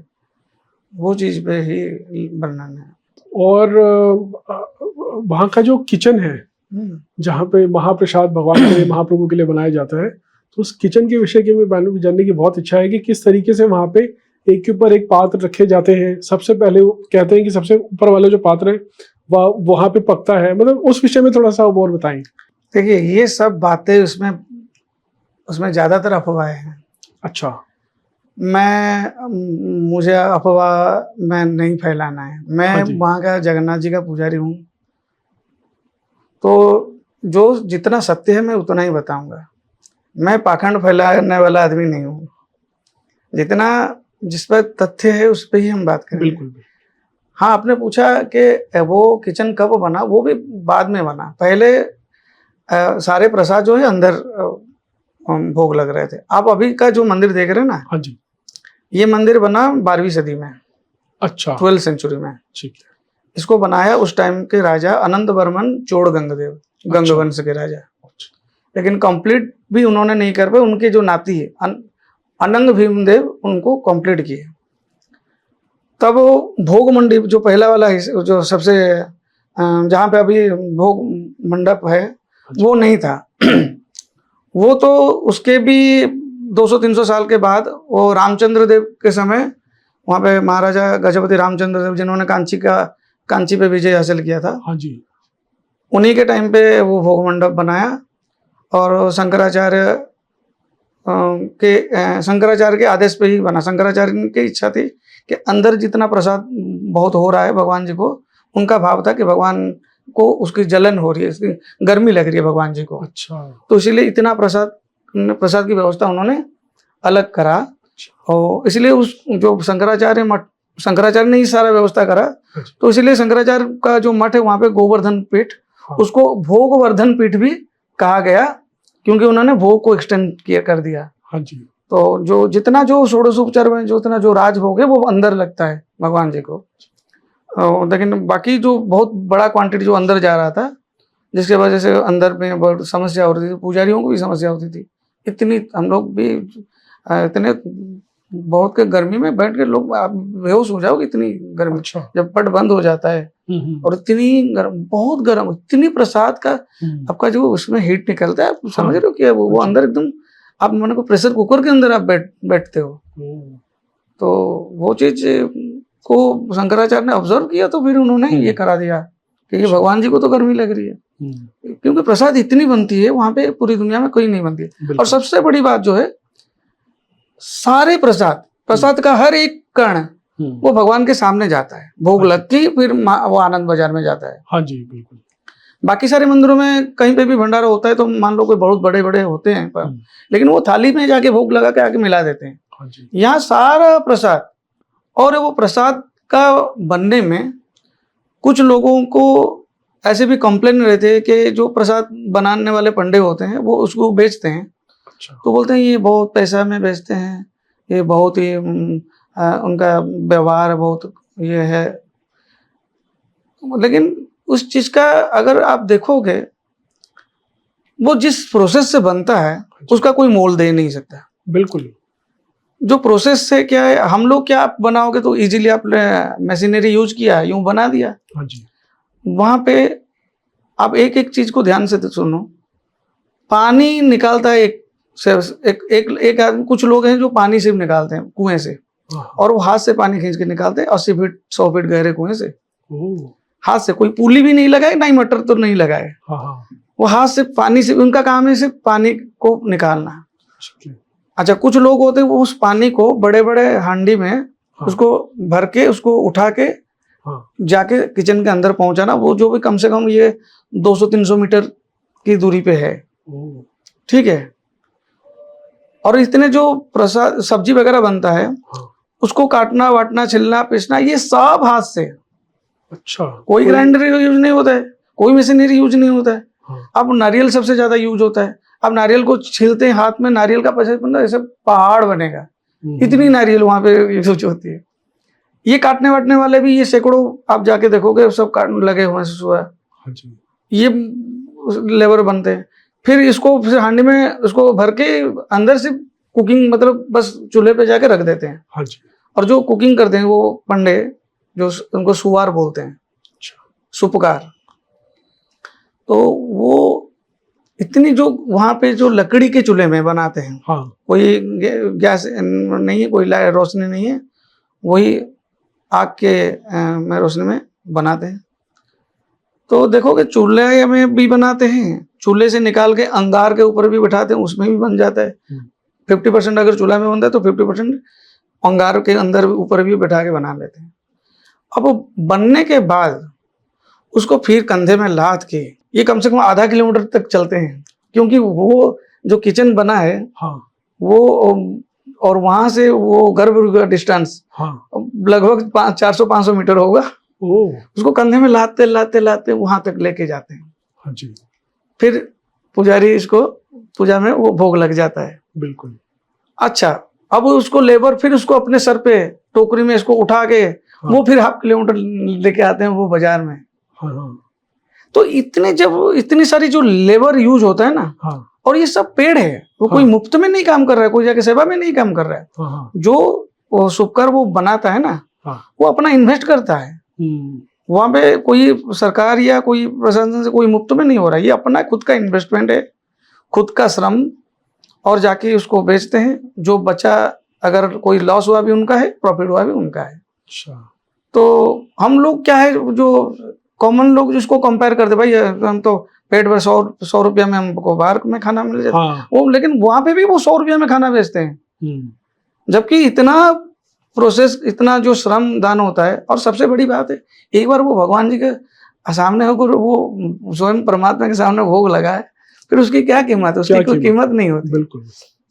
वो चीज पे ही वर्णन है। और वहाँ का जो किचन है जहाँ पे महाप्रसाद भगवान के लिए, महाप्रभु के लिए बनाया जाता है, तो उस किचन के विषय की मैं जानने की बहुत इच्छा है कि किस तरीके से वहाँ पे एक के ऊपर एक पात्र रखे जाते हैं। सबसे पहले वो कहते हैं कि सबसे ऊपर वाला जो पात्र है वह वहाँ पे पकता है, मतलब उस विषय में थोड़ा सा और बताएं। देखिए, ये सब बातें उसमें ज्यादातर अफवाहें हैं। अच्छा। मुझे अफवाह मैं नहीं फैलाना है। हाँ मैं जी। वहाँ का जगन्नाथ जी का पुजारी हूँ, तो जो जितना सत्य है मैं उतना ही बताऊंगा। मैं पाखंड फैलाने वाला आदमी नहीं हूँ। जितना जिस पर तथ्य है उस पर ही हम बात करेंगे। बिल्कुल। हाँ, आपने पूछा कि वो किचन कब बना, वो भी बाद में बना। पहले सारे प्रसाद जो है अंदर भोग लग रहे थे। आप अभी का जो मंदिर देख रहे हैं ना, हाँ जी, ये मंदिर बना 12वीं सदी में। अच्छा, 12th सेंचुरी में। ठीक है। इसको बनाया उस टाइम के राजा अनंत वर्मन चोड़ गंगदेव, गंग वंश के राजा। लेकिन कंप्लीट भी उन्होंने नहीं कर पाए। उनके जो नाती है अनंग भीमदेव, उनको कंप्लीट किए। तब वो भोग मंडी जो पहला वाला जो सबसे जहाँ पे अभी भोग मंडप है, वो नहीं था। वो तो उसके भी 200-300 साल के बाद, वो रामचंद्र देव के समय, वहाँ पे महाराजा गजपति रामचंद्र देव जिन्होंने कांची पे विजय हासिल किया था, हाँ जी, उन्हीं के टाइम पे वो भोग मंडप बनाया। और शंकराचार्य के आदेश पे ही बना। शंकराचार्य की इच्छा थी कि अंदर जितना प्रसाद बहुत हो रहा है भगवान जी को, उनका भाव था कि भगवान को उसकी जलन हो रही है, उसकी गर्मी लग रही है भगवान जी को। अच्छा, तो इसीलिए इतना प्रसाद की व्यवस्था उन्होंने अलग करा। और इसलिए उस जो शंकराचार्य ने ही सारा व्यवस्था करा। तो इसलिए शंकराचार्य का जो मठ है वहाँ पे गोवर्धन पीठ, उसको भोगवर्धन पीठ भी कहा गया, क्योंकि उन्होंने भोग को एक्सटेंड कर दिया। हाँ जी। तो जो जितना जो षोडशोपचार में जो इतना जो राज भोग है वो अंदर लगता है भगवान जी को। लेकिन बाकी जो बहुत बड़ा क्वांटिटी जो अंदर जा रहा था, जिसके वजह से अंदर में बहुत समस्या हो रही थी, पुजारियों को भी समस्या होती थी। इतनी हम लोग भी इतने बहुत के गर्मी में बैठ के लोग आप बेहोश हो जाओगे, इतनी गर्मी। अच्छा। जब पट बंद हो जाता है और इतनी गर्म, बहुत गर्म, इतनी प्रसाद का आपका जो उसमें हीट निकलता है, आप समझ रहे हो कि वो अंदर एकदम आप मन को प्रेशर कुकर के अंदर आप बैठते हो। तो वो चीज को शंकराचार्य ने ऑब्जर्व किया, तो फिर उन्होंने ये करा दिया कि ये भगवान जी को तो गर्मी लग रही है, क्योंकि प्रसाद इतनी बनती है वहां पे, पूरी दुनिया में कोई नहीं बनती है। और सबसे बड़ी बात जो है, सारे प्रसाद का हर एक कण वो भगवान के सामने जाता है, भोग लग के फिर वो आनंद बाजार में जाता है। हाँ जी, बिल्कुल। बाकी सारे मंदिरों में कहीं पे भी भंडारा होता है तो मान लो कोई बहुत बड़े बड़े होते हैं, पर लेकिन वो थाली में जाके भोग लगा के आके मिला देते हैं। हाँ जी। यहाँ सारा प्रसाद, और वो प्रसाद का बनने में कुछ लोगों को ऐसे भी कंप्लेन रहते हैं कि जो प्रसाद बनाने वाले पंडे होते हैं वो उसको बेचते हैं। अच्छा। तो बोलते हैं ये बहुत पैसा में बेचते हैं, ये बहुत ही उनका व्यवहार बहुत ये है। लेकिन उस चीज का अगर आप देखोगे, वो जिस प्रोसेस से बनता है उसका कोई मोल दे नहीं सकता। बिल्कुल। जो प्रोसेस से क्या है, हम लोग क्या आप बनाओगे तो इजीली आपने मशीनरी यूज किया, यूं बना दिया। हाँ जी। वहां पे आप एक एक चीज को ध्यान से सुनो। पानी निकालता है एक आदमी, कुछ लोग हैं जो पानी सिर्फ निकालते हैं कुएं से, और वो हाथ से पानी खींच के निकालते हैं 80 फीट 100 फीट गहरे कुएं से। ओह, हाथ से, कोई पुली भी नहीं लगाए, ना ही मटर तो नहीं लगाए, हाँ हाँ, वो हाथ से पानी से, उनका काम है सिर्फ पानी को निकालना। ठीक है, अच्छा, कुछ लोग होते हैं वो उस पानी को बड़े बड़े हांडी में हाँ, उसको भर के, उसको उठा के हाँ, जाके किचन के अंदर पहुंचाना, वो जो भी कम से कम ये 200-300 मीटर की दूरी पे है, ओह, ठीक है। और इतने जो प्रसाद सब्जी वगैरह बनता है, हाँ, उसको काटना वाटना छिलना पीसना ये सब हाथ से, अच्छा, कोई ग्राइंडर यूज नहीं होता है, कोई मशीनरी यूज नहीं होता है। हाँ, अब नारियल सबसे ज्यादा यूज होता है। अब नारियल को छीलते हैं हाथ में, नारियल का पैसा बनता है, ऐसे पहाड़ बनेगा, इतनी नारियल वहां पे यूज होती है। ये काटने वाटने वाले भी, ये सैकड़ों आप जाके देखोगे सब काट लगे हुए हैं सुबह, हाँ जी, ये लेबर बनते हैं। फिर इसको फिर हांडी में उसको भर के अंदर से कुकिंग, मतलब बस चूल्हे पे जाके रख देते हैं। हाँ जी, और जो कुकिंग करते हैं वो पंडे, जो उनको सुवार बोलते हैं, अच्छा, सुपकार, तो वो इतनी जो वहां पे जो लकड़ी के चूल्हे में बनाते हैं, हाँ, कोई गैस नहीं है, कोई रोशनी नहीं है, वही आग के में रोशनी में बनाते हैं। तो देखोगे चूल्हे में भी बनाते हैं, चूल्हे से निकाल के अंगार के ऊपर भी बिठाते हैं, उसमें भी बन जाता है। 50% अगर चूल्हा में बनता है तो 50% अंगार के अंदर ऊपर भी बिठा के बना लेते हैं। अब वो बनने के बाद उसको फिर कंधे में लाद के ये कम से कम आधा किलोमीटर तक चलते हैं, क्योंकि वो जो किचन बना है हाँ, वो, और वहां से वो गर्भगृह का डिस्टेंस हाँ, लगभग 400-500 मीटर होगा। ओह, उसको कंधे में लादते लादते लादते वहां तक लेके जाते हैं। हाँ जी, फिर पुजारी इसको पूजा में वो भोग लग जाता है। बिल्कुल, अच्छा, अब उसको लेबर फिर उसको अपने सर पे टोकरी में इसको उठा के हाँ, वो फिर हाफ किलोमीटर लेके आते हैं वो बाजार में। हाँ, हाँ, तो इतने, जब इतनी सारी जो लेबर यूज होता है ना, हाँ, और ये सब पेड़ है, वो कोई हाँ, मुफ्त में नहीं काम कर रहा है, कोई जाके सेवा में नहीं काम कर रहा है। हाँ, हाँ, जो वो शुभकर वो बनाता है ना, हाँ, वो अपना इन्वेस्ट करता है। वहां पे कोई सरकार या कोई प्रशासन से कोई मुफ्त में नहीं हो रहा है, ये अपना खुद का इन्वेस्टमेंट है, खुद का श्रम, और जाके उसको बेचते हैं। जो बचा, अगर कोई लॉस हुआ भी उनका है, प्रॉफिट हुआ भी उनका है। अच्छा, तो हम लोग क्या है, जो कॉमन लोग जिसको कंपेयर करते, भाई हम तो पेट भर 100 रुपया में हमको बाहर में खाना मिल जाता है, हाँ, वो, लेकिन वहां पे भी वो 100 रुपया में खाना बेचते हैं, जबकि इतना प्रोसेस, इतना जो श्रम दान होता है। और सबसे बड़ी बात है, एक बार वो भगवान जी के सामने होकर वो स्वयं परमात्मा के सामने भोग लगाए, फिर उसकी क्या कीमत है, उसकी कोई कीमत नहीं होती। बिल्कुल,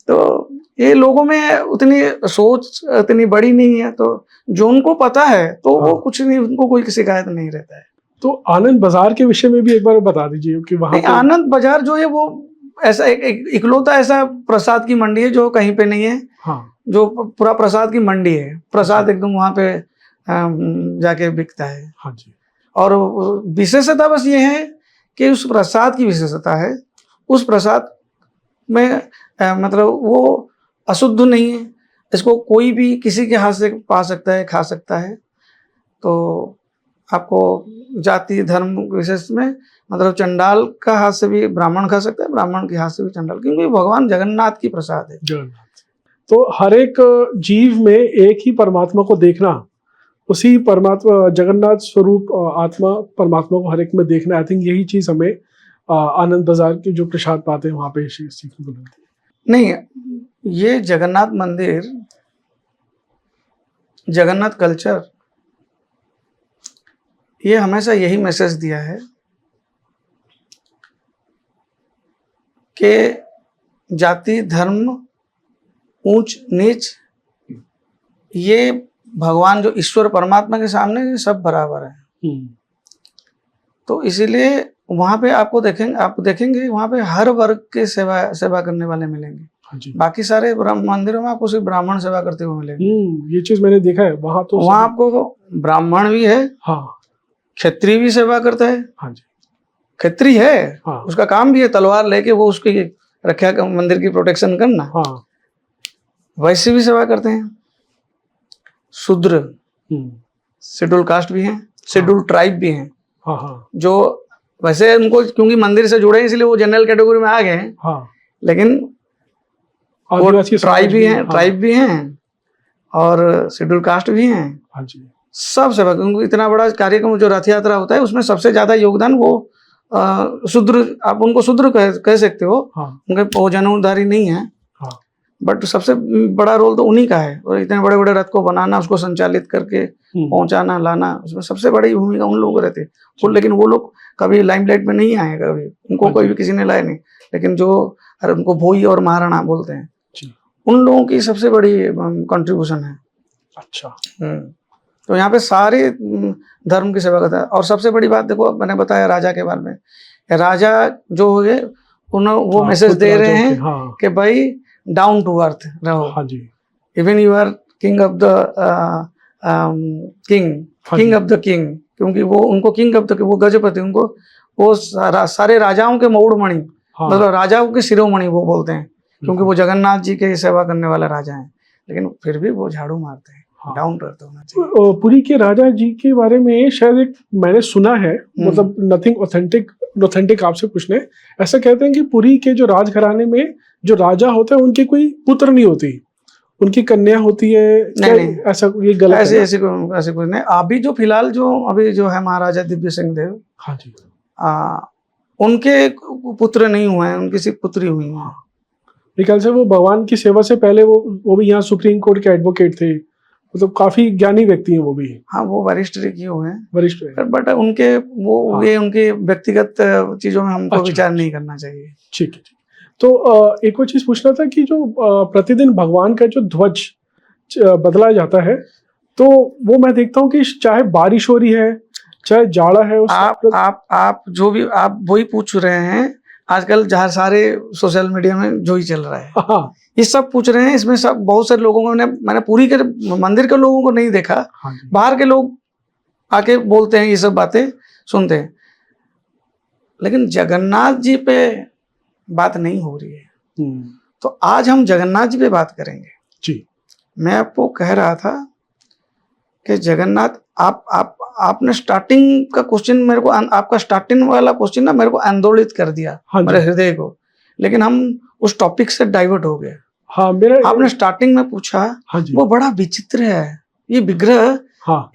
तो ये लोगों में उतनी सोच इतनी बड़ी नहीं है, तो जो उनको पता है तो वो हाँ। कुछ नहीं, उनको कोई शिकायत नहीं रहता है। तो आनंद बाजार के विषय में भी एक बार बता दीजिए कि वहाँ नहीं, पे आनंद बाजार जो है वो ऐसा इकलौता ऐसा प्रसाद की मंडी है जो कहीं पे नहीं है, हाँ, जो पूरा प्रसाद की मंडी है। प्रसाद एकदम वहाँ पे जाके बिकता है। हाँ जी, और विशेषता बस ये है कि उस प्रसाद की विशेषता है, उस प्रसाद में मतलब वो अशुद्ध नहीं है, इसको कोई भी किसी के हाथ से पा सकता है, खा सकता है। तो आपको जाति धर्म विशेष में, मतलब चंडाल का हाथ से भी ब्राह्मण खा सकता है, ब्राह्मण के हाथ से भी चंडाल, क्योंकि भगवान जगन्नाथ की प्रसाद है। जगन्नाथ। तो हर एक जीव में एक ही परमात्मा को देखना, उसी परमात्मा जगन्नाथ स्वरूप आत्मा परमात्मा को हर एक में देखना, आई थिंक यही चीज हमें आनंद बाजार के जो प्रसाद पाते हैं वहां पे सीखने को मिलती है। नहीं, ये जगन्नाथ मंदिर, जगन्नाथ कल्चर, ये हमेशा यही मैसेज दिया है कि जाति धर्म ऊंच नीच, ये भगवान जो ईश्वर परमात्मा के सामने ये सब बराबर है। तो इसीलिए वहां पे आप देखेंगे वहां पे हर वर्ग के सेवा करने वाले मिलेंगे। हाँ जी, बाकी सारे मंदिरों में आपको सिर्फ ब्राह्मण सेवा करते हुए मिलेंगे। ये चीज मैंने देखा है वहां। तो वहां आपको ब्राह्मण भी है, हाँ, क्षत्रिय भी सेवा करता है। हाँ जी, क्षत्रिय है, हाँ, उसका काम भी है तलवार लेके वो उसकी रक्षा, मंदिर की प्रोटेक्शन करना। हाँ, वैश्य भी सेवा करते हैं, शूद्र, शेड्यूल कास्ट भी हैं, शेड्यूल ट्राइब भी हैं, हाँ, हाँ, जो वैसे उनको क्योंकि मंदिर से जुड़े हैं इसलिए वो जनरल कैटेगरी में आ गए हैं, हाँ, लेकिन वो आदिवासी ट्राइब समाज भी हैं, हाँ, ट्राइब भी हैं और शेड्यूल कास्ट भी हैं। हाँ जी, सब सेवा, उनको इतना बड़ा कार्यक्रम जो रथ यात्रा होता है उसमें सबसे ज्यादा योगदान वो शूद्र, आप उनको शूद्र कह सकते हो, हाँ उनके जनेऊधारी नहीं है, हाँ बट सबसे बड़ा रोल तो उन्हीं का है। और इतने बड़े बड़े रथ को बनाना, उसको संचालित करके पहुंचाना लाना, उसमें सबसे बड़ी भूमिका उन लोगों को रहती है। लेकिन वो लोग कभी लाइमलाइट में नहीं आए, कभी उनको कोई भी किसी ने लाया नहीं। लेकिन जो उनको भोई और महाराणा बोलते हैं, उन लोगों की सबसे बड़ी कंट्रीब्यूशन है। अच्छा। तो यहाँ पे सारे धर्म की सेवा करता है। और सबसे बड़ी बात देखो, मैंने बताया राजा के बारे में, राजा जो हो गए वो मैसेज दे रहे हैं कि भाई डाउन टू अर्थ रहो। हाँ जी। Even you are king of the king of the king, क्योंकि वो उनको किंग ऑफ द, वो गजपति, उनको वो सारे राजाओं के मौड़मणि, मतलब राजाओं के शिरोमणि वो बोलते हैं, क्योंकि वो जगन्नाथ जी के सेवा करने वाले राजा हैं। लेकिन फिर भी वो झाड़ू मारते हैं, डाउन टू अर्थ होना चाहिए। पुरी के राजा जी के बारे में शायद एक मैंने सुना है, मतलब नथिंग ऑथेंटिक आपसे पूछने, ऐसा कहते हैं कि पुरी के जो राजघराने में जो राजा होते हैं उनके कोई पुत्र नहीं होती, उनकी कन्या होती है। नहीं, ऐसा ये गलत है? ऐसे कोई नहीं। अभी जो फिलहाल अभी जो है महाराजा दिव्य सिंह देव, हाँ जी, उनके पुत्र नहीं हुए हैं, उनकी सिर्फ पुत्री हुई है। मेरे ख्याल से वो भगवान की सेवा से पहले वो भी यहाँ सुप्रीम कोर्ट के एडवोकेट थे, मतलब काफी ज्ञानी व्यक्ति हैं वो भी। हाँ, वो वरिष्ठ किए हुए हैं, वरिष्ठ, बट उनके वो ये उनके व्यक्तिगत चीजों में हमको विचार नहीं करना चाहिए। ठीक है। तो एक और चीज पूछना था कि जो प्रतिदिन भगवान का जो ध्वज बदला जाता है, तो वो मैं देखता हूँ कि चाहे बारिश हो रही है चाहे जाड़ा है, आप जो भी आप वही पूछ रहे हैं आजकल, जहाँ सारे सोशल मीडिया में जो ही चल रहा है। हाँ, ये सब पूछ रहे हैं। इसमें सब बहुत सारे लोगों को मैंने पुरी के मंदिर के लोगों को नहीं देखा, बाहर के लोग आके बोलते हैं, ये सब बातें सुनते हैं, लेकिन जगन्नाथ जी पे बात नहीं हो रही है। तो आज हम जगन्नाथ जी पे बात करेंगे जी। मैं आपको कह रहा था कि जगन्नाथ, आपने स्टार्टिंग का क्वेश्चन मेरे को, आपका स्टार्टिंग वाला क्वेश्चन ना मेरे को आंदोलित कर दिया, मेरे हृदय को, लेकिन हम उस टॉपिक से डाइवर्ट हो गए। हाँ, आपने स्टार्टिंग में पूछा, वो बड़ा विचित्र है ये विग्रह,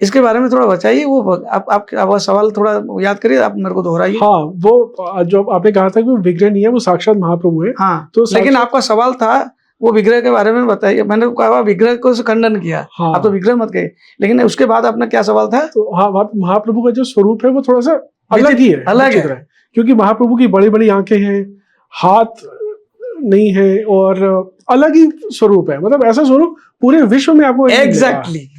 इसके बारे में थोड़ा बताइए। वो आप सवाल थोड़ा याद करिए, आप मेरे को दोहराइए। हाँ, वो जो आपने कहा था कि वो विग्रह नहीं है, वो साक्षात महाप्रभु है। हाँ, तो लेकिन आपका सवाल था वो विग्रह के बारे में बताइए। मैंने कहा विग्रह को खंडन किया, आप तो विग्रह मत कहिए, लेकिन उसके बाद आपने क्या सवाल था? तो हाँ, महाप्रभु का जो स्वरूप है वो थोड़ा सा अलग ही है, अलग है, क्योंकि महाप्रभु की बड़ी बड़ी आंखें हैं, हाथ नहीं है, और अलग ही स्वरूप है, मतलब ऐसा स्वरूप पूरे विश्व में आपको एग्जैक्टली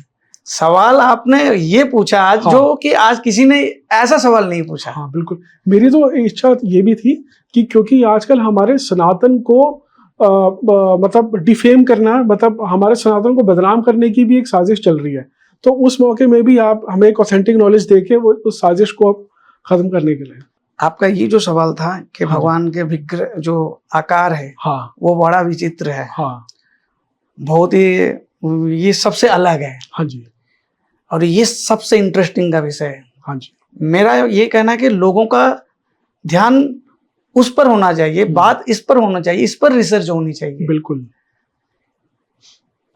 सवाल आपने ये पूछा आज, जो कि आज किसी ने ऐसा सवाल नहीं पूछा। हाँ बिल्कुल, मेरी तो इच्छा ये भी थी कि क्योंकि आजकल हमारे सनातन को मतलब डिफेम करना, मतलब हमारे सनातन को बदनाम करने की भी एक साजिश चल रही है, तो उस मौके में भी आप हमें एक ऑथेंटिक नॉलेज देके वो उस साजिश को आप खत्म करने के लिए। आपका ये जो सवाल था कि भगवान के विग्रह जो आकार है, वो बड़ा विचित्र है, बहुत ही, ये सबसे अलग है। हाँ जी, और ये सबसे इंटरेस्टिंग का विषय है। हाँ जी, मेरा ये कहना है कि लोगों का ध्यान उस पर होना चाहिए, बात इस पर होना चाहिए, इस पर रिसर्च होनी चाहिए। बिल्कुल,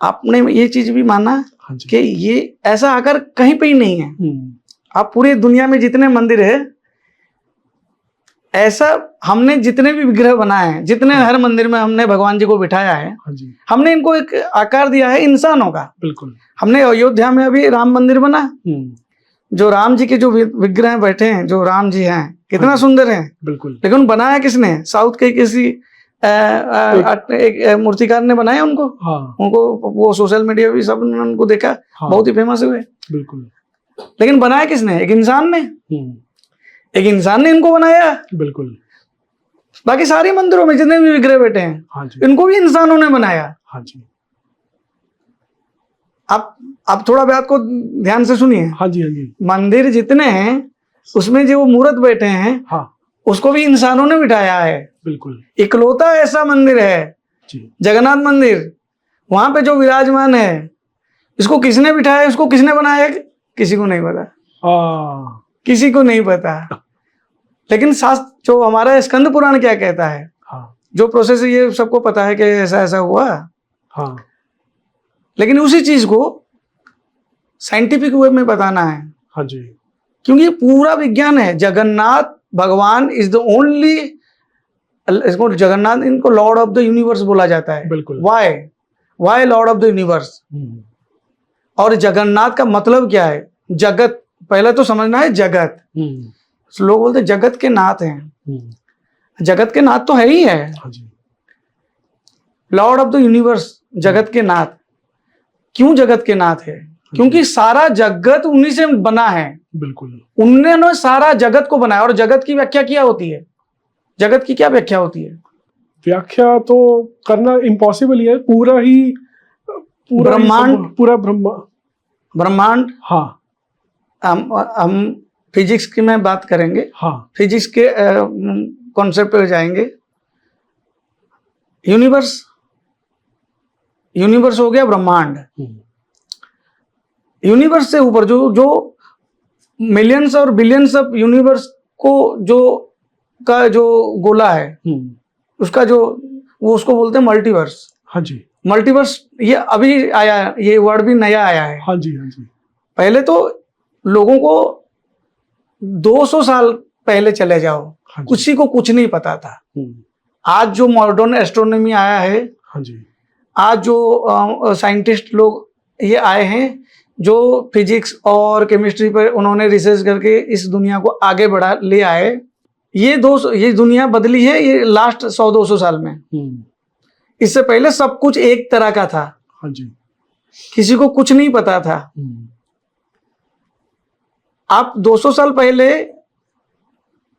आपने ये चीज भी माना कि ये ऐसा आकार कहीं पे ही नहीं है। आप पूरी दुनिया में जितने मंदिर है, ऐसा हमने जितने भी विग्रह बनाए हैं, जितने हर मंदिर में हमने भगवान जी को बिठाया है, हमने इनको एक आकार दिया है इंसानों का। बिल्कुल, हमने अयोध्या में अभी राम मंदिर बना, जो राम जी के जो विग्रह बैठे हैं, जो राम जी हैं, कितना सुंदर है। बिल्कुल, लेकिन बनाया किसने? साउथ के किसी एक मूर्तिकार ने बनाया उनको। उनको वो सोशल मीडिया भी सब उनको देखा, बहुत ही फेमस हुए। बिल्कुल, लेकिन बनाया किसने? एक इंसान ने, एक इंसान ने इनको बनाया। बिल्कुल, बाकी सारे मंदिरों में जितने भी विग्रह बैठे हैं, इनको भी इंसानों ने बनाया। हाँ जी, आप थोड़ा बात को ध्यान से सुनिए। हाँ जी, हाँ जी, मंदिर जितने हैं उसमें जो मूर्त बैठे हैं, उसको भी इंसानों ने बिठाया है। बिल्कुल, इकलौता ऐसा मंदिर है जगन्नाथ मंदिर, वहां पे जो विराजमान है, इसको किसने बिठाया, इसको किसने बनाया, किसी को नहीं पता, किसी को नहीं पता। लेकिन शास्त्र जो हमारा स्कंद पुराण क्या कहता है, जो प्रोसेस ये सबको पता है कि ऐसा ऐसा हुआ। लेकिन उसी चीज को साइंटिफिक वे में बताना है, हाँ जी, क्योंकि ये पूरा विज्ञान है। जगन्नाथ भगवान इज द ओनली, इसको जगन्नाथ, इनको लॉर्ड ऑफ द यूनिवर्स बोला जाता है। बिल्कुल। Why lord of the universe? और जगन्नाथ का मतलब क्या है? जगत, पहले तो समझना है जगत। लोग बोलते हैं जगत के नाथ हैं, जगत के नाथ तो है ही है, हाँ जी, लॉर्ड ऑफ द यूनिवर्स, जगत के नाथ। क्यों जगत के नाथ है? क्योंकि सारा जगत उन्हीं से बना है। बिल्कुल। उन्होंने सारा जगत को बनाया। और जगत की व्याख्या क्या होती है? जगत की क्या व्याख्या होती है? व्याख्या तो करना इम्पॉसिबल ही है। ब्रह्मांड, पूरा ब्रह्मा, ब्रह्मांड। हाँ, हम फिजिक्स की में बात करेंगे, हाँ, फिजिक्स के कॉन्सेप्ट पे जाएंगे। यूनिवर्स, यूनिवर्स हो गया ब्रह्मांड। यूनिवर्स से ऊपर जो मिलियंस और बिलियंस ऑफ यूनिवर्स को जो गोला है, उसका वो उसको बोलते हैं मल्टीवर्स। हाँ जी, मल्टीवर्स ये अभी आया है, ये वर्ड भी नया आया है। हाँ जी, हाँ जी। पहले तो लोगों को 200 साल पहले चले जाओ, हाँ जी। किसी को कुछ नहीं पता था। आज जो मॉडर्न एस्ट्रोनॉमी आया है, हाँ जी, आज जो साइंटिस्ट लोग ये आए हैं, जो फिजिक्स और केमिस्ट्री पर उन्होंने रिसर्च करके इस दुनिया को आगे बढ़ा ले आए, ये दुनिया बदली है ये लास्ट 100-200 साल में। इससे पहले सब कुछ एक तरह का था। हाँ जी, किसी को कुछ नहीं पता था। आप 200 साल पहले,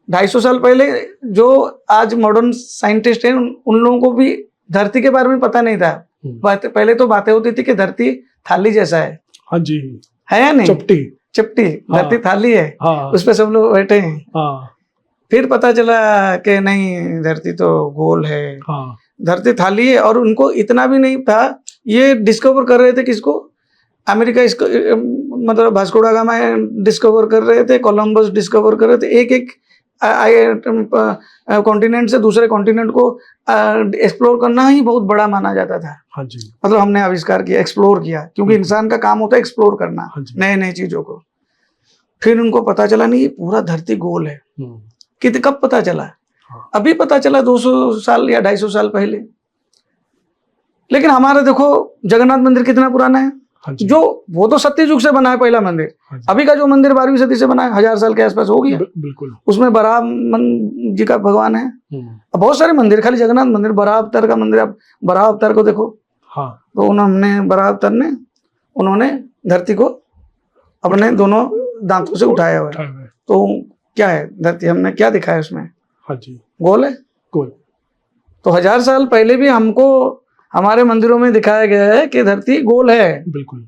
250 साल पहले जो आज मॉडर्न साइंटिस्ट हैं, उन लोगों को भी धरती के बारे में पता नहीं था। पहले तो बातें होती थी कि धरती थाली जैसा है। हाँ जी, है या नहीं? चपटी हाँ, धरती थाली है, हाँ, उस पे सब लोग बैठे हैं। हाँ, फिर पता चला कि नहीं, धरती तो गोल है, हाँ, धरती थाली है। और उनको इतना भी नहीं था, ये डिस्कवर कर रहे थे किसको? अमेरिका, इसको मतलब वास्को दा गामा डिस्कवर कर रहे थे, कोलंबस डिस्कवर कर रहे थे। एक कॉन्टिनेंट से दूसरे कॉन्टिनेंट को एक्सप्लोर करना ही बहुत बड़ा माना जाता था। हाँ जी, मतलब हमने आविष्कार किया, एक्सप्लोर किया, क्योंकि इंसान का काम होता है एक्सप्लोर करना हाँ जी। नए नए चीजों को। फिर उनको पता चला नहीं, पूरा धरती गोल है। कब पता चला? हाँ। अभी पता चला 200 साल या 250 साल पहले। लेकिन हमारा देखो जगन्नाथ मंदिर कितना पुराना है। हाँ जी, जो वो तो सत्ययुग से बना है पहला मंदिर। हाँ जी। अभी का जो मंदिर 12वीं सदी से बना है, 1000 साल के आसपास हो गया। बिल्कुल। उसमें बराह जी का भगवान है। अब बहुत सारे मंदिर, खाली जगन्नाथ मंदिर, बराह अवतार का मंदिर। आप बराह अवतार को देखो, हाँ, तो बराह अवतार ने उन्होंने धरती को अपने दोनों दांतों से उठाया हुआ है। तो क्या है धरती, हमने क्या दिखाया उसमें? हाँ जी, गोल है। गोल। तो 1000 साल पहले भी हमको हमारे मंदिरों में दिखाया गया है कि धरती गोल है। बिल्कुल।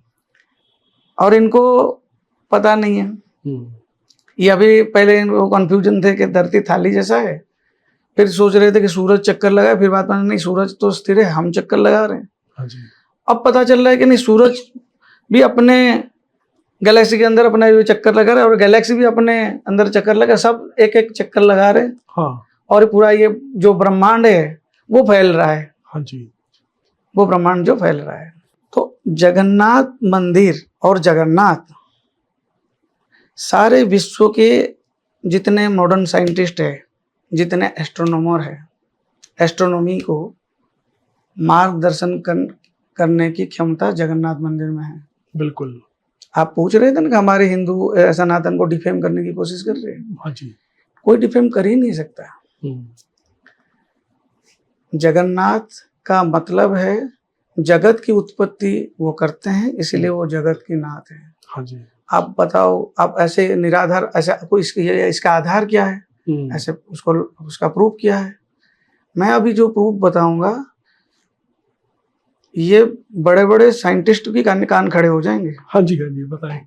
और इनको पता नहीं है। ये अभी पहले इनको कंफ्यूजन थे कि धरती थाली जैसा है, फिर सोच रहे थे कि सूरज चक्कर लगाए, फिर बात मानी नहीं, सूरज तो स्थिर है, हम चक्कर लगा रहे हैं। हाँ जी। अब पता चल रहा है कि नहीं, सूरज भी अपने गैलेक्सी के अंदर अपना चक्कर लगा रहे हैं, और गैलेक्सी भी अपने अंदर चक्कर लगा, सब एक एक चक्कर लगा रहे हैं। हाँ, और पूरा ये जो ब्रह्मांड है वो फैल रहा है। हाँ जी, वो ब्रह्मांड जो फैल रहा है। तो जगन्नाथ मंदिर और जगन्नाथ, सारे विश्व के जितने मॉडर्न साइंटिस्ट है, जितने एस्ट्रोनॉमर है, एस्ट्रोनॉमी को मार्गदर्शन करने की क्षमता जगन्नाथ मंदिर में है। बिल्कुल। आप पूछ रहे थे ना कि हमारे हिंदू सनातन को डिफेम करने की कोशिश कर रहे हैं। हाँ जी। कोई डिफेम कर ही नहीं सकता। जगन्नाथ का मतलब है जगत की उत्पत्ति वो करते हैं, इसलिए वो जगत की नाथ है। हाँ जी। आप बताओ, आप ऐसे निराधार, ऐसा आपको इसका आधार क्या है? ऐसे उसका प्रूफ क्या है? मैं अभी जो प्रूफ बताऊंगा, ये बड़े बड़े साइंटिस्ट भी कान खड़े हो जाएंगे। हाँ जी, हाँ जी, बताएं।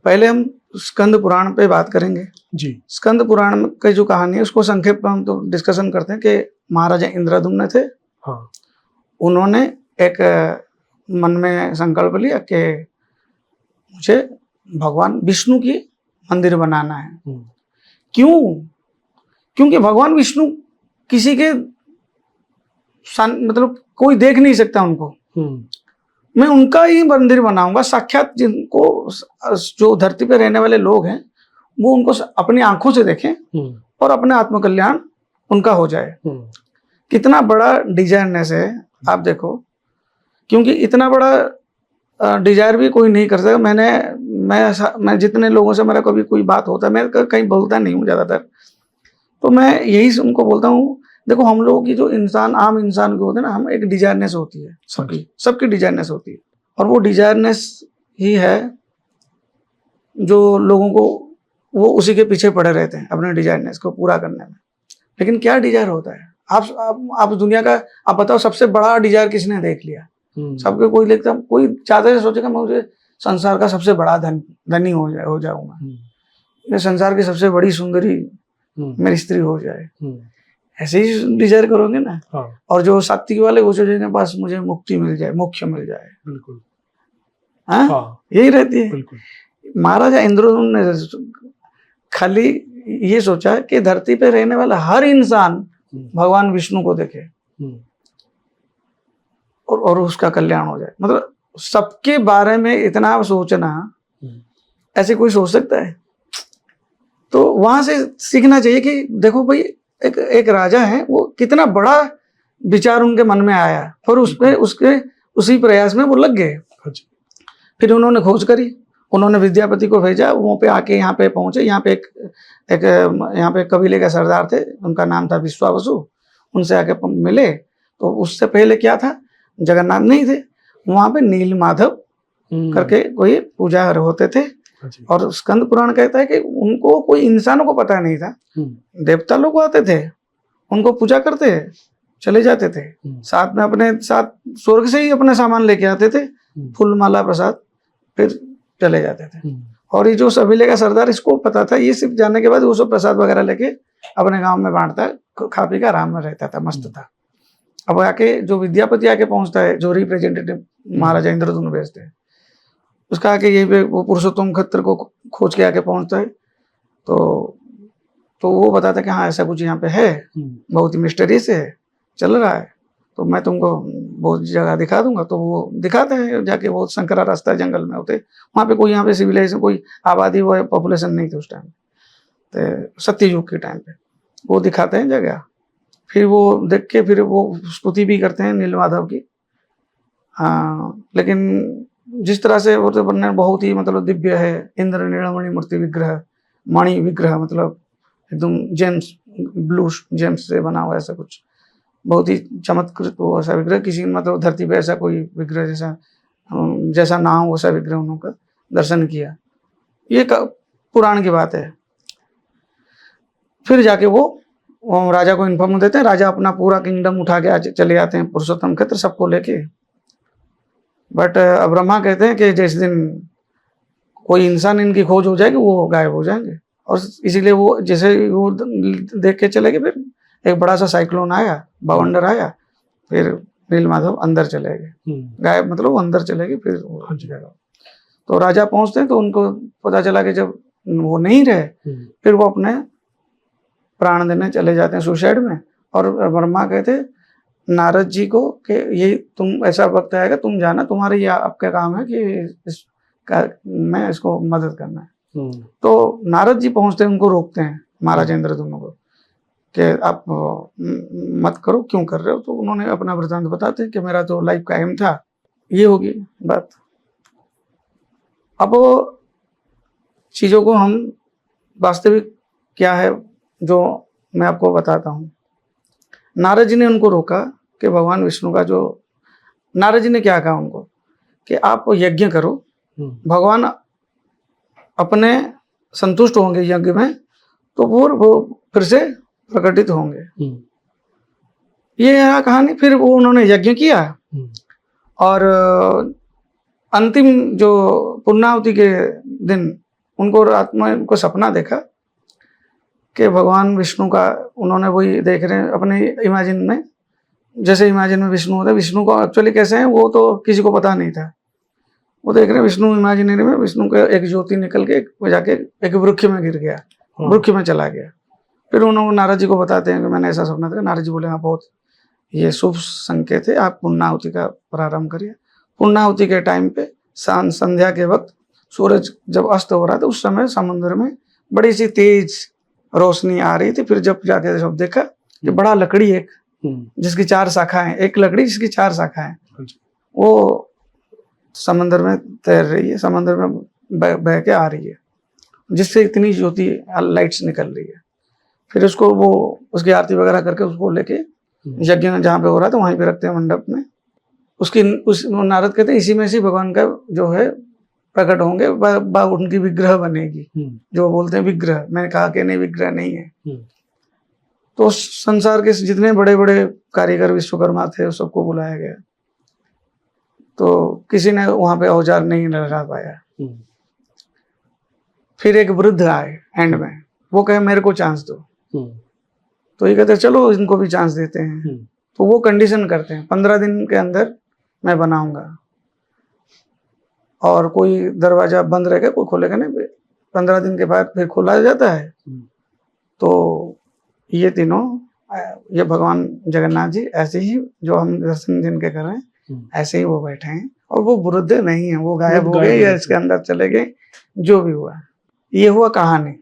पहले हम स्कंद पुराण पे बात करेंगे जी। स्कंद पुराण की जो कहानी है उसको संक्षेप में हम तो डिस्कशन करते हैं कि महाराजा इंद्रद्युम्न थे। हाँ। उन्होंने एक मन में संकल्प लिया कि मुझे भगवान विष्णु की मंदिर बनाना है। क्यों? क्योंकि भगवान विष्णु किसी के मतलब कोई देख नहीं सकता उनको। मैं उनका ही मंदिर बनाऊंगा, साक्षात जिनको जो धरती पे रहने वाले लोग हैं वो उनको अपनी आंखों से देखें और अपने आत्मकल्याण उनका हो जाए। कितना बड़ा डिजायरनेस है आप देखो, क्योंकि इतना बड़ा डिजायर भी कोई नहीं कर सकता। मैं जितने लोगों से मेरा कभी कोई बात होता है, मैं कहीं बोलता नहीं हूँ ज़्यादातर, तो मैं यही उनको बोलता हूँ, देखो हम लोगों की जो इंसान आम इंसान के होते हैं ना, हम एक डिजायरनेस होती है, सबकी डिजायरनेस होती है, और वो डिजायरनेस ही है जो लोगों को वो उसी के पीछे पड़े रहते हैं अपने डिजायरनेस को पूरा करने में। लेकिन क्या डिजायर होता है? आप दुनिया का आप बताओ सबसे बड़ा डिजायर किसने देख लिया? सबके कोई लेता, कोई चाहता है सोचेगा मुझे संसार का सबसे बड़ा धनी हो जाऊंगा, ये संसार की सबसे बड़ी सुंदरी मेरी स्त्री हो जाए, ऐसे ही डिजायर करोगे ना। और जो सात्विक वाले वो सोचेंगे बस मुझे मुक्ति मिल जाए, मोक्ष मिल जाए। बिल्कुल। हाँ, यही रहती है। महाराजा इंद्रद्युम्न ने खाली ये सोचा कि धरती पे रहने वाला हर इंसान भगवान विष्णु को देखे और उसका कल्याण हो जाए। मतलब सबके बारे में इतना सोचना, ऐसे कोई सोच सकता है? तो वहां से सीखना चाहिए कि देखो भाई, एक राजा है, वो कितना बड़ा विचार उनके मन में आया और उसी प्रयास में वो लग गए। फिर उन्होंने खोज करी, उन्होंने विद्यापति को भेजा, वो पे आके यहाँ पे पहुंचे। यहाँ पे यहाँ पे कबीले के सरदार थे, उनका नाम था विश्वावसु। उनसे आके मिले तो उससे पहले क्या था, जगन्नाथ नहीं थे, वहां पे नील माधव करके कोई पूजा होते थे। और स्कंद पुराण कहता है कि उनको कोई इंसानों को पता नहीं था, देवता लोग आते थे, उनको पूजा करते चले जाते थे, साथ में अपने साथ स्वर्ग से ही अपने सामान लेके आते थे, फूल माला प्रसाद, फिर चले जाते थे। और ये जो कबीले का सरदार, इसको पता था, ये सिर्फ जाने के बाद वो सब प्रसाद वगैरह लेके अपने गांव में बांटता, खा पी का आराम में रहता था, मस्त था। अब आके जो विद्यापति आके पहुंचता है, जो रिप्रेजेंटेटिव महाराजा इंद्रद्युम्न भेजते हैं, उसका आके यही पे वो पुरुषोत्तम खत्र को खोज के आके पहुंचता है। तो वो बताता है कि हाँ ऐसा कुछ यहाँ पे है, बहुत ही मिस्टीरियस है, चल रहा है, तो मैं तुमको बहुत जगह दिखा दूंगा। तो वो दिखाते हैं जाके, बहुत संकरा रास्ता जंगल में होते, वहाँ पे कोई यहाँ पे सिविलाइजेशन, कोई आबादी वो पॉपुलेशन नहीं थी उस टाइम, तो सत्ययुग के टाइम पे वो दिखाते हैं जगह। फिर वो देख के फिर वो स्तुति भी करते हैं नीलमाधव की। हाँ, लेकिन जिस तरह से वो तो वर्णन बहुत ही मतलब दिव्य है, इंद्र नीलमणि मूर्ति विग्रह, मणि विग्रह, मतलब एकदम जेम्स, ब्लू जेम्स से बना हुआ ऐसा कुछ, बहुत ही चमत्कृत वो ऐसा विग्रह, किसी मतलब धरती पे ऐसा कोई विग्रह जैसा ना हो वैसा विग्रह उन्होंने दर्शन किया। ये पुराण की बात है। फिर जाके वो राजा को इन्फॉर्म देते हैं, राजा अपना पूरा किंगडम उठा के चले आते हैं पुरुषोत्तम खत्र सबको लेके। बट ब्रह्मा कहते हैं कि जिस दिन कोई इंसान इनकी खोज हो जाएगी वो गायब हो जाएंगे, और इसीलिए वो जैसे वो देख के चले गए, फिर एक बड़ा सा साइक्लोन आया, बवंडर आया, फिर नीलमाधव अंदर चले गए, गायब मतलब वो अंदर चले गए। फिर तो राजा पहुंचते हैं तो उनको पता चला कि जब वो नहीं रहे, फिर वो अपने प्राण देने चले जाते हैं सुसाइड में। और ब्रह्मा कहते नारद जी को कि ये तुम ऐसा वक्त आएगा, तुम जाना, तुम्हारे ये आपका काम है कि मैं इसको मदद करना है। तो नारद जी पहुंचते हैं, उनको रोकते हैं महाराजा इंद्रद्युम्न को कि आप मत करो, क्यों कर रहे हो? तो उन्होंने अपना वृत्तांत बताते हैं कि मेरा तो लाइफ का एम था, ये होगी बात। अब चीज़ों को हम वास्तविक क्या है जो मैं आपको बताता हूँ। नारद जी ने उनको रोका कि भगवान विष्णु का जो, नारद जी ने क्या कहा उनको कि आप यज्ञ करो, भगवान अपने संतुष्ट होंगे यज्ञ में, तो वो फिर से प्रकटित होंगे। ये है कहानी। फिर वो उन्होंने यज्ञ किया, और अंतिम जो पूर्णाहुति के दिन उनको रात में उनको सपना देखा कि भगवान विष्णु का, उन्होंने वही देख रहे हैं अपने इमेजिन में, जैसे इमेजिन में विष्णु होता है। विष्णु को एक्चुअली कैसे हैं वो तो किसी को पता नहीं था, वो देख रहे हैं विष्णु इमेजिनरी में, विष्णु का एक ज्योति निकल के जाके एक वृक्ष में गिर गया, वृक्ष में चला गया। फिर उन्होंने नारद जी को बताते हैं कि मैंने ऐसा सपना था। नारद जी बोले हाँ बहुत ये शुभ संकेत है, आप पूर्णाहुति का प्रारंभ करिए। पूर्णाहुति के टाइम पे संध्या के वक्त सूरज जब अस्त हो रहा था, उस समय समुद्र में बड़ी सी तेज रोशनी आ रही थी। फिर जब जाके जब देखा कि बड़ा लकड़ी एक जिसकी 4 शाखाएं, एक लकड़ी जिसकी 4 शाखाएं, वो समंदर में तैर रही है, समंदर में बह के आ रही है, जिससे इतनी ज्योति लाइट्स निकल रही है। फिर उसको वो उसकी आरती वगैरह करके उसको लेके यज्ञ जहाँ पे हो रहा था वहीं पे रखते हैं मंडप में। उस नारद कहते हैं इसी में से भगवान का जो है प्रकट होंगे, उनकी विग्रह बनेगी, जो बोलते हैं विग्रह। मैंने कहा कि नहीं, विग्रह नहीं है। तो संसार के जितने बड़े बड़े कारीगर विश्वकर्मा थे उस सबको बुलाया गया, तो किसी ने वहां पे औजार नहीं लगा पाया। फिर एक वृद्ध आए एंड में, वो कहे मेरे को चांस दो। तो ये कहते चलो इनको भी चांस देते हैं। तो वो कंडीशन करते हैं 15 दिन के अंदर मैं बनाऊंगा, और कोई दरवाजा बंद रहेगा, कोई खोलेगा नहीं। 15 दिन के बाद फिर खोला जाता है। तो ये तीनों, ये भगवान जगन्नाथ जी ऐसे ही जो हम दर्शन जिनके कर रहे हैं ऐसे ही वो बैठे हैं, और वो वृद्ध नहीं है, वो गायब हो गए या इसके अंदर चले गए, जो भी हुआ। ये हुआ कहानी।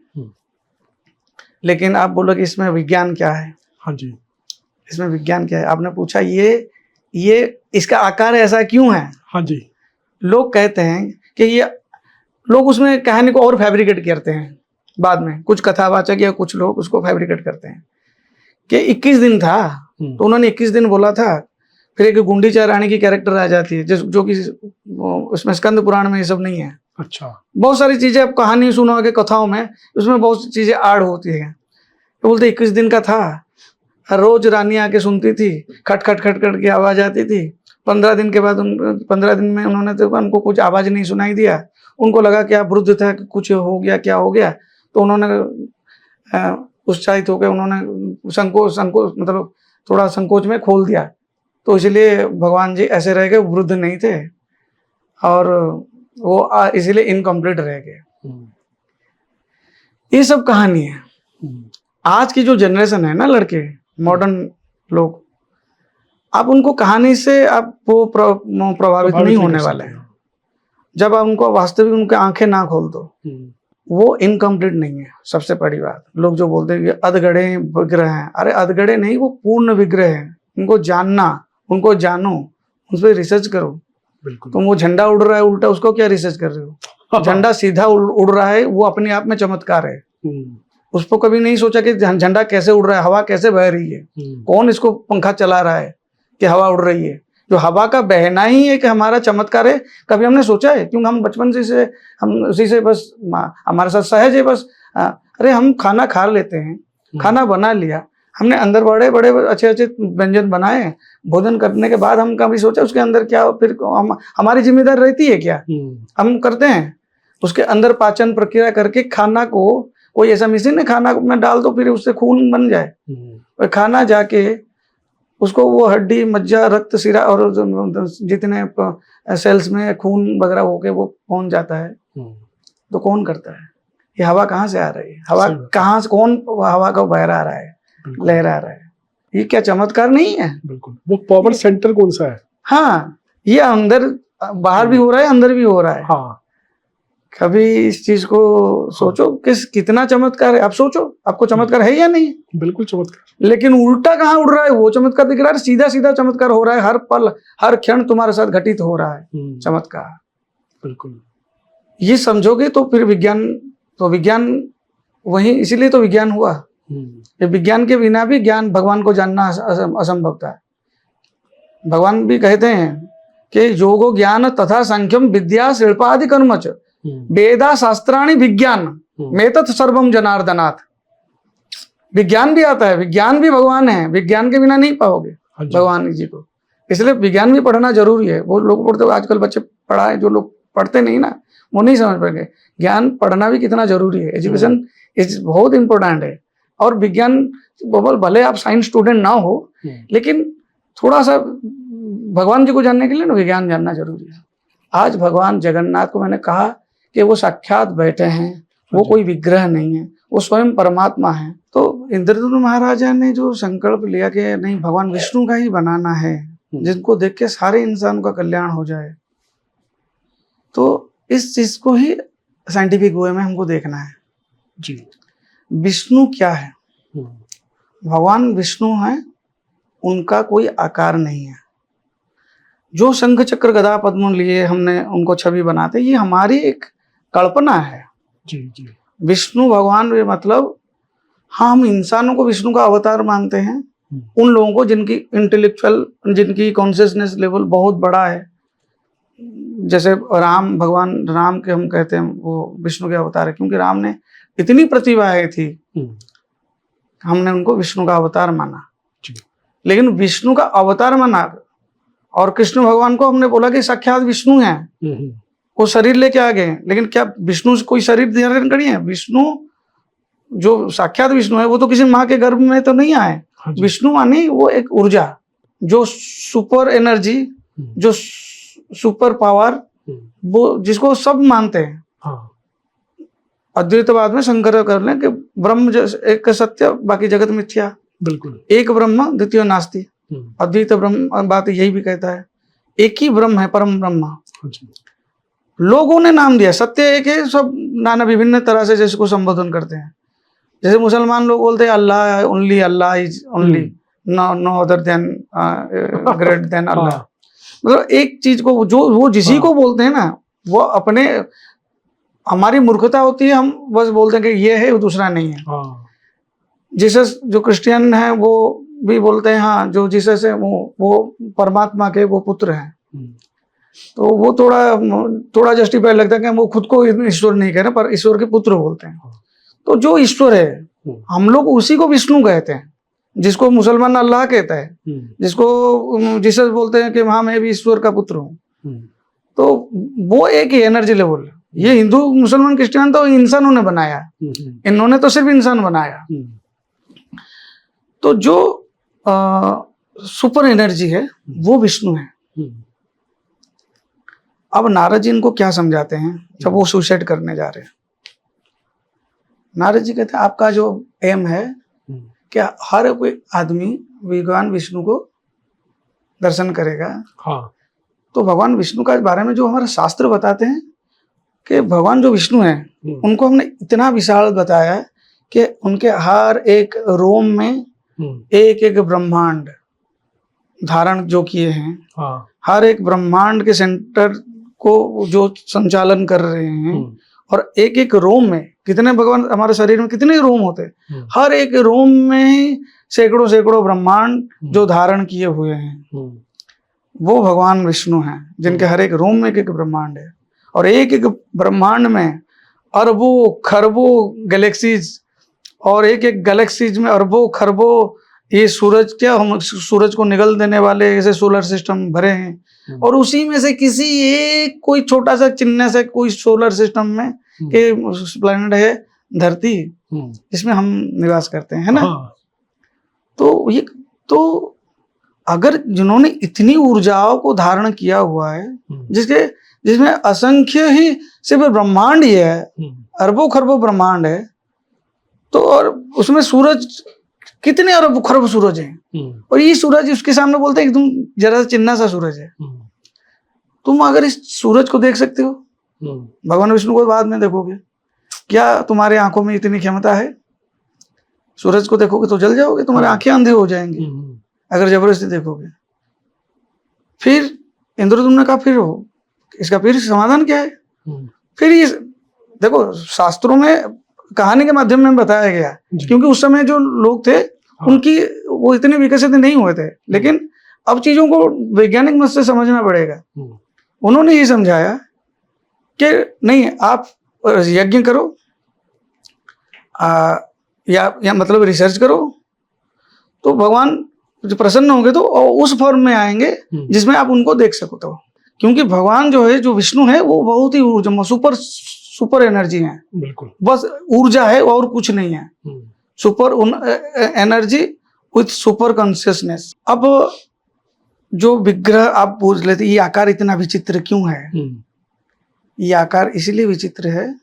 लेकिन आप बोलो कि इसमें विज्ञान क्या है? हाँ जी, इसमें विज्ञान क्या है? आपने पूछा ये इसका आकार ऐसा क्यों है? हाँ जी। लोग कहते हैं कि ये लोग उसमें कहानी को और फैब्रिकेट करते हैं बाद में, कुछ कथावाचक या कुछ लोग उसको फैब्रिकेट करते हैं कि 21 दिन था तो उन्होंने 21 दिन बोला था। फिर एक गुंडीचा रानी की कैरेक्टर आ जाती है जो कि उसमें स्कंद पुराण में ये सब नहीं है। अच्छा, बहुत सारी चीजें आप कहानी सुनोगे कथाओं में, उसमें बहुत सी चीजें ऐड होती है। तो बोलते 21 दिन का था, रोज रानी आके सुनती थी, खट खट खट खट की आवाज आती थी। 15 दिन के बाद 15 दिन में उन्होंने तो उनको कुछ आवाज नहीं सुनाई दिया। उनको लगा कि आप वृद्ध था, कि कुछ हो गया, क्या हो गया। तो उन्होंने उत्साहित होकर उन्होंने संकोच मतलब थोड़ा संकोच में खोल दिया। तो इसलिए भगवान जी ऐसे रह गए, वृद्ध नहीं थे, और वो इसीलिए इनकम्प्लीट रह गए। ये सब कहानी है। आज की जो जनरेशन है ना, लड़के मॉडर्न लोग, आप उनको कहानी से आप वो प्रभावित नहीं होने वाले हैं। जब आप उनको वास्तविक उनके आंखें ना खोल दो, वो इनकम्प्लीट नहीं है। सबसे बड़ी बात, लोग जो बोलते हैं कि अधगड़े विग्रह हैं, अरे अधगड़े नहीं, वो पूर्ण विग्रह है। उनको जानना, उनको जानो, उस पर रिसर्च करो। बिल्कुल। तुम वो झंडा उड़ रहा है उल्टा, उसको क्या रिसर्च कर रहे हो? झंडा सीधा उड़ रहा है, वो अपने आप में चमत्कार है। उसको कभी नहीं सोचा कि झंडा कैसे उड़ रहा है, हवा कैसे बह रही है, कौन इसको पंखा चला रहा है कि हवा उड़ रही है। जो हवा का बहना ही एक हमारा चमत्कार है। कभी हमने सोचा है? क्योंकि हम बचपन से हम उसी से बस हमारे साथ सहज है बस। अरे हम खाना खा लेते हैं, खाना बना लिया हमने, अंदर बड़े बड़े अच्छे अच्छे व्यंजन बनाए, भोजन करने के बाद हम कभी सोचा उसके अंदर क्या, फिर हमारी जिम्मेदारी रहती है क्या? हम करते हैं उसके अंदर पाचन प्रक्रिया करके खाना को, कोई ऐसा मशीन है खाना में डाल दो फिर उससे खून बन जाए। और खाना जाके उसको वो हड्डी, मज्जा, रक्त, सिरा और जितने सेल्स में खून वगैरह होके वो पहुंच जाता है। तो कौन करता है? ये हवा कहाँ से आ रही है? हवा कहाँ से, कौन हवा का बहरा रहा है, लहरा रहा है? ये क्या चमत्कार नहीं है? बिल्कुल। वो पावर सेंटर कौन सा है? हाँ, ये अंदर, बाहर भी हो रहा है, अंदर भी हो रहा है। हाँ। कभी इस चीज को सोचो कितना चमत्कार है। आप सोचो, आपको चमत्कार है या नहीं? बिल्कुल चमत्कार। लेकिन उल्टा कहाँ उड़ रहा है, वो चमत्कार दिख रहा है। सीधा सीधा चमत्कार हो रहा है, हर पल हर क्षण तुम्हारे साथ घटित हो रहा है चमत्कार। बिल्कुल। ये समझोगे तो फिर विज्ञान वही, इसीलिए तो विज्ञान हुआ। ये विज्ञान के बिना भी ज्ञान, भगवान को जानना असंभव था। भगवान भी कहते हैं कि योगो ज्ञान तथा संख्यम विद्या शिल्पादि कर्मच वेदा शास्त्राणि विज्ञान मेतत् सर्वम जनार्दनाथ। विज्ञान भी आता है, विज्ञान भी भगवान है, विज्ञान के बिना नहीं पाओगे भगवान जी को। इसलिए विज्ञान भी पढ़ना जरूरी है। वो लोग पढ़ते, आजकल बच्चे पढ़ाए, जो लोग पढ़ते नहीं ना, वो नहीं समझ पाएंगे ज्ञान पढ़ना भी कितना जरूरी है। एजुकेशन इज बहुत इंपॉर्टेंट है। और विज्ञान, भले आप साइंस स्टूडेंट ना हो, लेकिन थोड़ा सा भगवान जी को जानने के लिए ना विज्ञान जानना जरूरी है। आज भगवान जगन्नाथ को मैंने कहा कि वो साक्षात बैठे हैं, वो कोई विग्रह नहीं है, वो स्वयं परमात्मा है। तो इंद्रद्युम्न महाराजा ने जो संकल्प लिया कि नहीं, भगवान विष्णु का ही बनाना है, जिनको देख के सारे इंसान का कल्याण हो जाए, तो इस चीज को ही साइंटिफिक वे में हमको देखना है। जी। विष्णु क्या है? हम्म। भगवान विष्णु हैं, उनका कोई आकार नहीं है। जो शंख चक्र गदा पद्म लिए हमने उनको छवि बनाते, ये हमारी एक कल्पना है। जी जी। विष्णु भगवान भी मतलब, हाँ, हम इंसानों को विष्णु का अवतार मानते हैं, उन लोगों को जिनकी इंटेलेक्चुअल, जिनकी कॉन्शियसनेस लेवल बहुत बड़ा है। जैसे राम, भगवान राम के हम कहते हैं वो विष्णु के अवतार है, क्योंकि राम ने इतनी प्रतिभाएं थी, हमने उनको विष्णु का अवतार माना। लेकिन विष्णु का अवतार माना, और कृष्ण भगवान को हमने बोला कि साक्षात विष्णु हैं, वो शरीर लेके आ गए। लेकिन क्या विष्णु से कोई शरीर धारण करी है? विष्णु जो साक्षात विष्णु है वो तो किसी माँ के गर्भ में तो नहीं आए। विष्णु मानी वो एक ऊर्जा, जो सुपर एनर्जी, जो सुपर पावर, वो जिसको सब मानते हैं। हाँ। अद्वैतवाद में शंकर कर लें कि ब्रह्म एक सत्य, बाकी जगत मिथ्या। बिल्कुल। एक ब्रह्म द्वितीय नास्ति। अद्वैत ब्रह्म बात यही भी कहता है, एक ही ब्रह्म है, परम ब्रह्म। लोगों ने नाम दिया, सत्य एक है, सब नाना विभिन्न तरह से जिसको संबोधन करते हैं। जैसे मुसलमान लोग बोलते हैं Allah only, Allah is only, no other than great than Allah. मतलब एक चीज को जो वो जिसी को बोलते हैं ना, वो अपने, हमारी मूर्खता होती है, हम बस बोलते हैं कि ये है, वो दूसरा नहीं है। जीसस जो क्रिश्चियन है वो भी बोलते हैं हाँ, जो जीसस है वो परमात्मा के वो पुत्र हैं। तो वो थोड़ा जस्टिफाई लगता है कि वो खुद को ईश्वर नहीं कह रहे, पर ईश्वर के पुत्र बोलते हैं। तो जो ईश्वर है, हम लोग उसी को विष्णु कहते हैं, जिसको मुसलमान अल्लाह कहता है, जिसको जीसस बोलते हैं कि हाँ मैं भी ईश्वर का पुत्र हूँ। तो वो एक ही एनर्जी लेवल। ये हिंदू, मुसलमान, क्रिश्चियन तो इंसानों ने बनाया, इन्होंने तो सिर्फ इंसान बनाया। तो जो सुपर एनर्जी है वो विष्णु है। अब नारद जी इनको क्या समझाते हैं जब वो सुसाइड करने जा रहे हैं? नारद जी कहते हैं आपका जो एम है क्या हर कोई आदमी भगवान विष्णु को दर्शन करेगा। हाँ। तो भगवान विष्णु का बारे में जो हमारे शास्त्र बताते हैं कि भगवान जो विष्णु हैं उनको हमने इतना विशाल बताया है कि उनके हर एक रोम में एक एक ब्रह्मांड धारण जो किए हैं। हाँ। हर एक ब्रह्मांड के सेंटर को जो संचालन कर रहे हैं, और एक एक रोम में कितने, भगवान हमारे शरीर में कितने रोम होते हैं, हर एक रोम में सैकड़ों सैकड़ों ब्रह्मांड जो धारण किए हुए हैं, वो भगवान विष्णु हैं, जिनके हर एक रोम में एक एक ब्रह्मांड है। और एक एक ब्रह्मांड में अरबों खरबों गैलेक्सीज, और एक एक गैलेक्सीज में अरबों खरबों ये सूरज, क्या हम सूरज को निगल देने वाले ऐसे सोलर सिस्टम भरे हैं। और उसी में से किसी एक कोई छोटा सा चिन्ह से कोई सोलर सिस्टम में के प्लैनेट है धरती, जिसमें हम निवास करते हैं, है ना। तो ये तो अगर जिन्होंने इतनी ऊर्जाओं को धारण किया हुआ है, जिसमें असंख्य ही सिर्फ ब्रह्मांड ही है, अरबों खरबों ब्रह्मांड है, तो और उसमें सूरज कितने अरब खरब सूरज हैं, और ये सूरज उसके सामने बोलते हैं कि तुम जरा चिन्ना सा सूरज है। तुम अगर इस सूरज को देख सकते हो, भगवान विष्णु को बाद में देखोगे, क्या तुम्हारे आंखों में इतनी क्षमता है? सूरज को देखोगे तो जल जाओगे, तुम्हारी आंखें अंधे हो जाएंगी अगर जबरदस्ती देखोगे। फिर इंद्रदुम्न ने कहा फिर हो, इसका फिर समाधान क्या है? फिर ये देखो, शास्त्रों में कहानी के माध्यम में बताया गया, क्योंकि उस समय जो लोग थे उनकी वो इतने विकसित नहीं हुए थे, लेकिन अब चीजों को वैज्ञानिक मत से समझना पड़ेगा। उन्होंने ये समझाया कि नहीं, आप यज्ञ करो या मतलब रिसर्च करो, तो भगवान जो प्रसन्न होंगे तो उस फॉर्म में आएंगे जिसमें आप उनको देख सको। तो क्योंकि भगवान जो है, जो विष्णु है, वो बहुत ही ऊर्जा, सुपर एनर्जी है। बिल्कुल, बस ऊर्जा है और कुछ नहीं है। Super energy with super consciousness. अब जो विग्रह आप पूछ लेते, ये आकार इतना विचित्र क्यों है? ये आकार इसलिए विचित्र है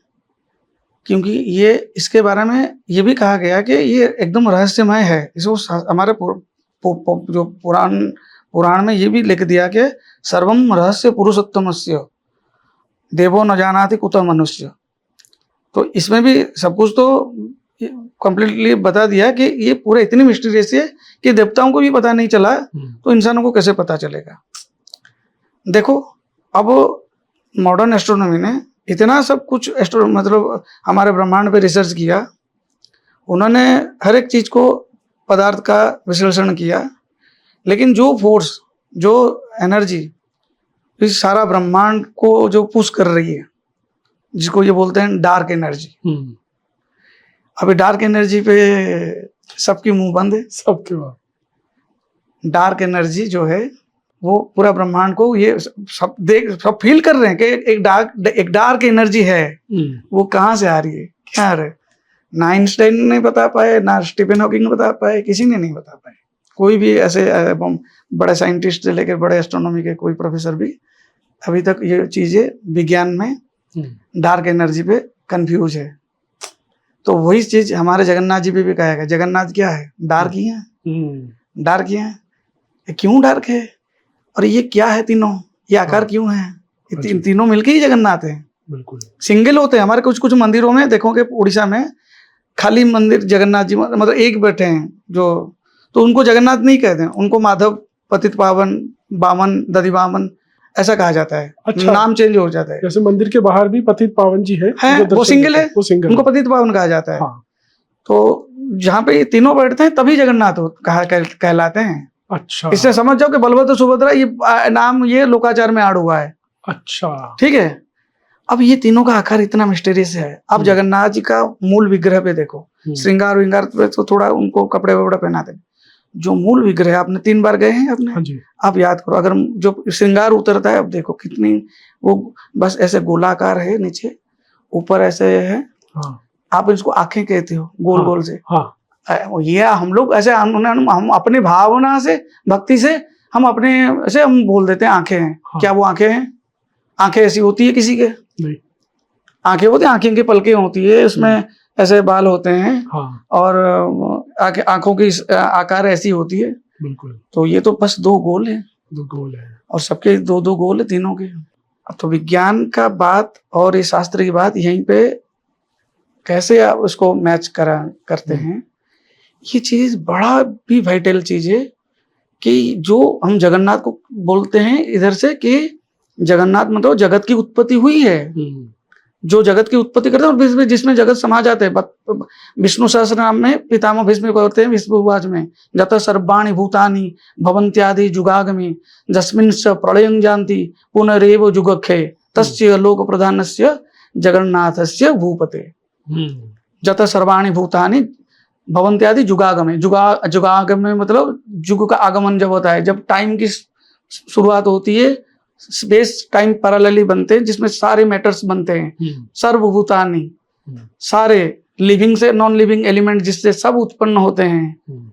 क्योंकि ये, इसके बारे में ये भी कहा गया कि ये एकदम रहस्यमय है। इसको हमारे जो पुराण में ये भी लिख दिया कि सर्वम रहस्य पुरुषोत्तमस्य, देवो न जानाति कुतो मनुष्य। तो इसमें भी सब कुछ तो कंप्लीटली बता दिया कि ये पूरा इतनी मिस्टीरियस है कि देवताओं को भी पता नहीं चला, तो इंसानों को कैसे पता चलेगा। देखो अब मॉडर्न एस्ट्रोनॉमी ने इतना सब कुछ मतलब हमारे ब्रह्मांड पे रिसर्च किया, उन्होंने हर एक चीज को पदार्थ का विश्लेषण किया, लेकिन जो फोर्स, जो एनर्जी इस सारा ब्रह्मांड को जो पुश कर रही है, जिसको ये बोलते हैं डार्क एनर्जी। अभी डार्क एनर्जी पे सबकी मुंह बंद है, सबके बाद डार्क एनर्जी जो है वो पूरा ब्रह्मांड को ये सब फील कर रहे हैं कि एक डार्क एनर्जी है। वो कहाँ से आ रही है, क्या आ रहा है, ना आइंस्टाइन ने बता पाए, ना स्टीफन हॉकिंग ने बता पाए, किसी ने नहीं बता पाए। कोई भी ऐसे बड़े साइंटिस्ट से लेकर बड़े एस्ट्रोनॉमी के कोई प्रोफेसर भी अभी तक ये चीजें विज्ञान में डार्क एनर्जी पे कंफ्यूज है। तो वही चीज हमारे जगन्नाथ जी पे भी कहा गया। जगन्नाथ क्या है, डार्क ही है, डार्क ही है। ये क्यों डार्क है और ये क्या है, तीनों ये आकार क्यों है, ये तीनों मिलके ही जगन्नाथ है। बिल्कुल सिंगल होते हैं हमारे कुछ कुछ मंदिरों में, देखोगे उड़ीसा में खाली मंदिर जगन्नाथ जी मतलब एक बैठे हैं जो, तो उनको जगन्नाथ नहीं कहते हैं, उनको माधव, पतित पावन, बामन, दधि बामन ऐसा कहा जाता है। अच्छा। नाम चेंज हो जाता है। जैसे मंदिर के बाहर भी पतित पावन जी है, वो सिंगल है, वो सिंगल, उनको पतित पावन कहा जाता है। हाँ। तो जहाँ पे ये तीनों बैठते हैं तभी जगन्नाथ कहलाते हैं। अच्छा, इससे समझ जाओ कि बलभद्र सुभद्रा ये नाम ये लोकाचार में आड़ हुआ है। अच्छा, ठीक है। अब ये तीनों का आकार इतना मिस्टीरियस है। अब जगन्नाथ जी का मूल विग्रह पे देखो, श्रृंगार विंगार पे तो थोड़ा उनको कपड़े वपड़े पहनाते, जो मूल विग्रह आपने 3 बार गए हैं आपने, हाँ जी। आप याद करो, अगर जो श्रृंगार उतरता है, अब देखो कितनी वो बस ऐसे गोलाकार है, नीचे ऊपर ऐसे है। हाँ। आप इसको आंखें कहते हो, गोल गोल से। हाँ। ये हम लोग ऐसे हम अपने भावना से, भक्ति से हम अपने ऐसे हम बोल देते हैं आंखें हैं। हाँ। क्या वो आंखें हैं? आंखें ऐसी होती है किसी के? नहीं। आंखें होती है, आंखें की पलकें होती है, उसमें ऐसे बाल होते हैं। हाँ। और आंखों की आकार ऐसी होती है। बिल्कुल। तो ये तो बस 2 गोल है, 2 गोल है, और सबके 2-2 गोल है तीनों के। अब तो विज्ञान का बात और ये शास्त्र की बात यहीं पे कैसे आप उसको मैच करते हैं, ये चीज बड़ा भी वाइटल चीज है कि जो हम जगन्नाथ को बोलते हैं इधर से कि जगन्नाथ मतलब जगत की उत्पत्ति हुई है, जो जगत की उत्पत्ति करते हैं और जिसमें जगत समा जाते हैं। विष्णु सहस्त्र नाम में पितामह भीष्म कहते हैं विष्णुवाच में, जत सर्वाणि भूतानि भवन्त्यादि जुगागमि जस्मिंश्च प्रलयं जानति पुनरेव जुगखे तस्य लोक प्रधानस्य जगन्नाथस्य भूपते। जत सर्वाणि भूतानि भवन्त्यादि जुगागमे, जुगागमे मतलब जुग का आगमन जब होता है, जब टाइम की शुरुआत होती है, स्पेस टाइम पैरेलली बनते हैं, जिसमें सारे मैटर्स बनते हैं, सर्वभूतानि, सारे लिविंग से नॉन लिविंग एलिमेंट जिससे सब उत्पन्न होते हैं,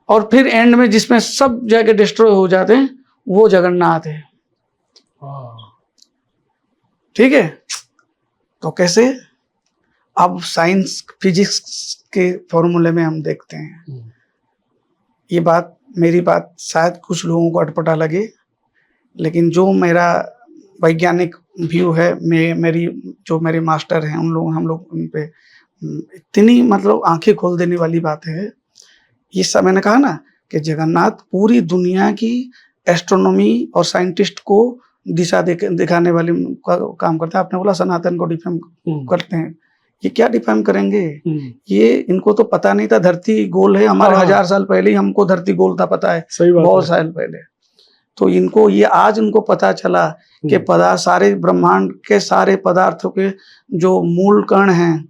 और फिर एंड में जिसमें सब जाके डिस्ट्रॉय हो जाते हैं, वो जगन्नाथ है। ठीक है। तो कैसे, अब साइंस फिजिक्स के फॉर्मूले में हम देखते हैं। ये बात, मेरी बात शायद कुछ लोगों को अटपटा लगे, लेकिन जो मेरा वैज्ञानिक व्यू है, मेरे मास्टर हैं हम लोग उन पे इतनी मतलब आंखें खोल देने वाली बात है। ये सब मैंने कहा ना कि जगन्नाथ पूरी दुनिया की एस्ट्रोनॉमी और साइंटिस्ट को दिशा दिखाने वाली काम करते हैं। आपने बोला सनातन को डिफेम करते हैं, ये क्या डिफाइन करेंगे? ये इनको तो पता नहीं था धरती गोल है। हमारे 1000 साल पहले ही हमको धरती गोल था, पता है, बहुत साल पहले। तो इनको ये आज उनको पता चला कि पदार्थ, सारे ब्रह्मांड के सारे पदार्थों के जो मूल कण हैं,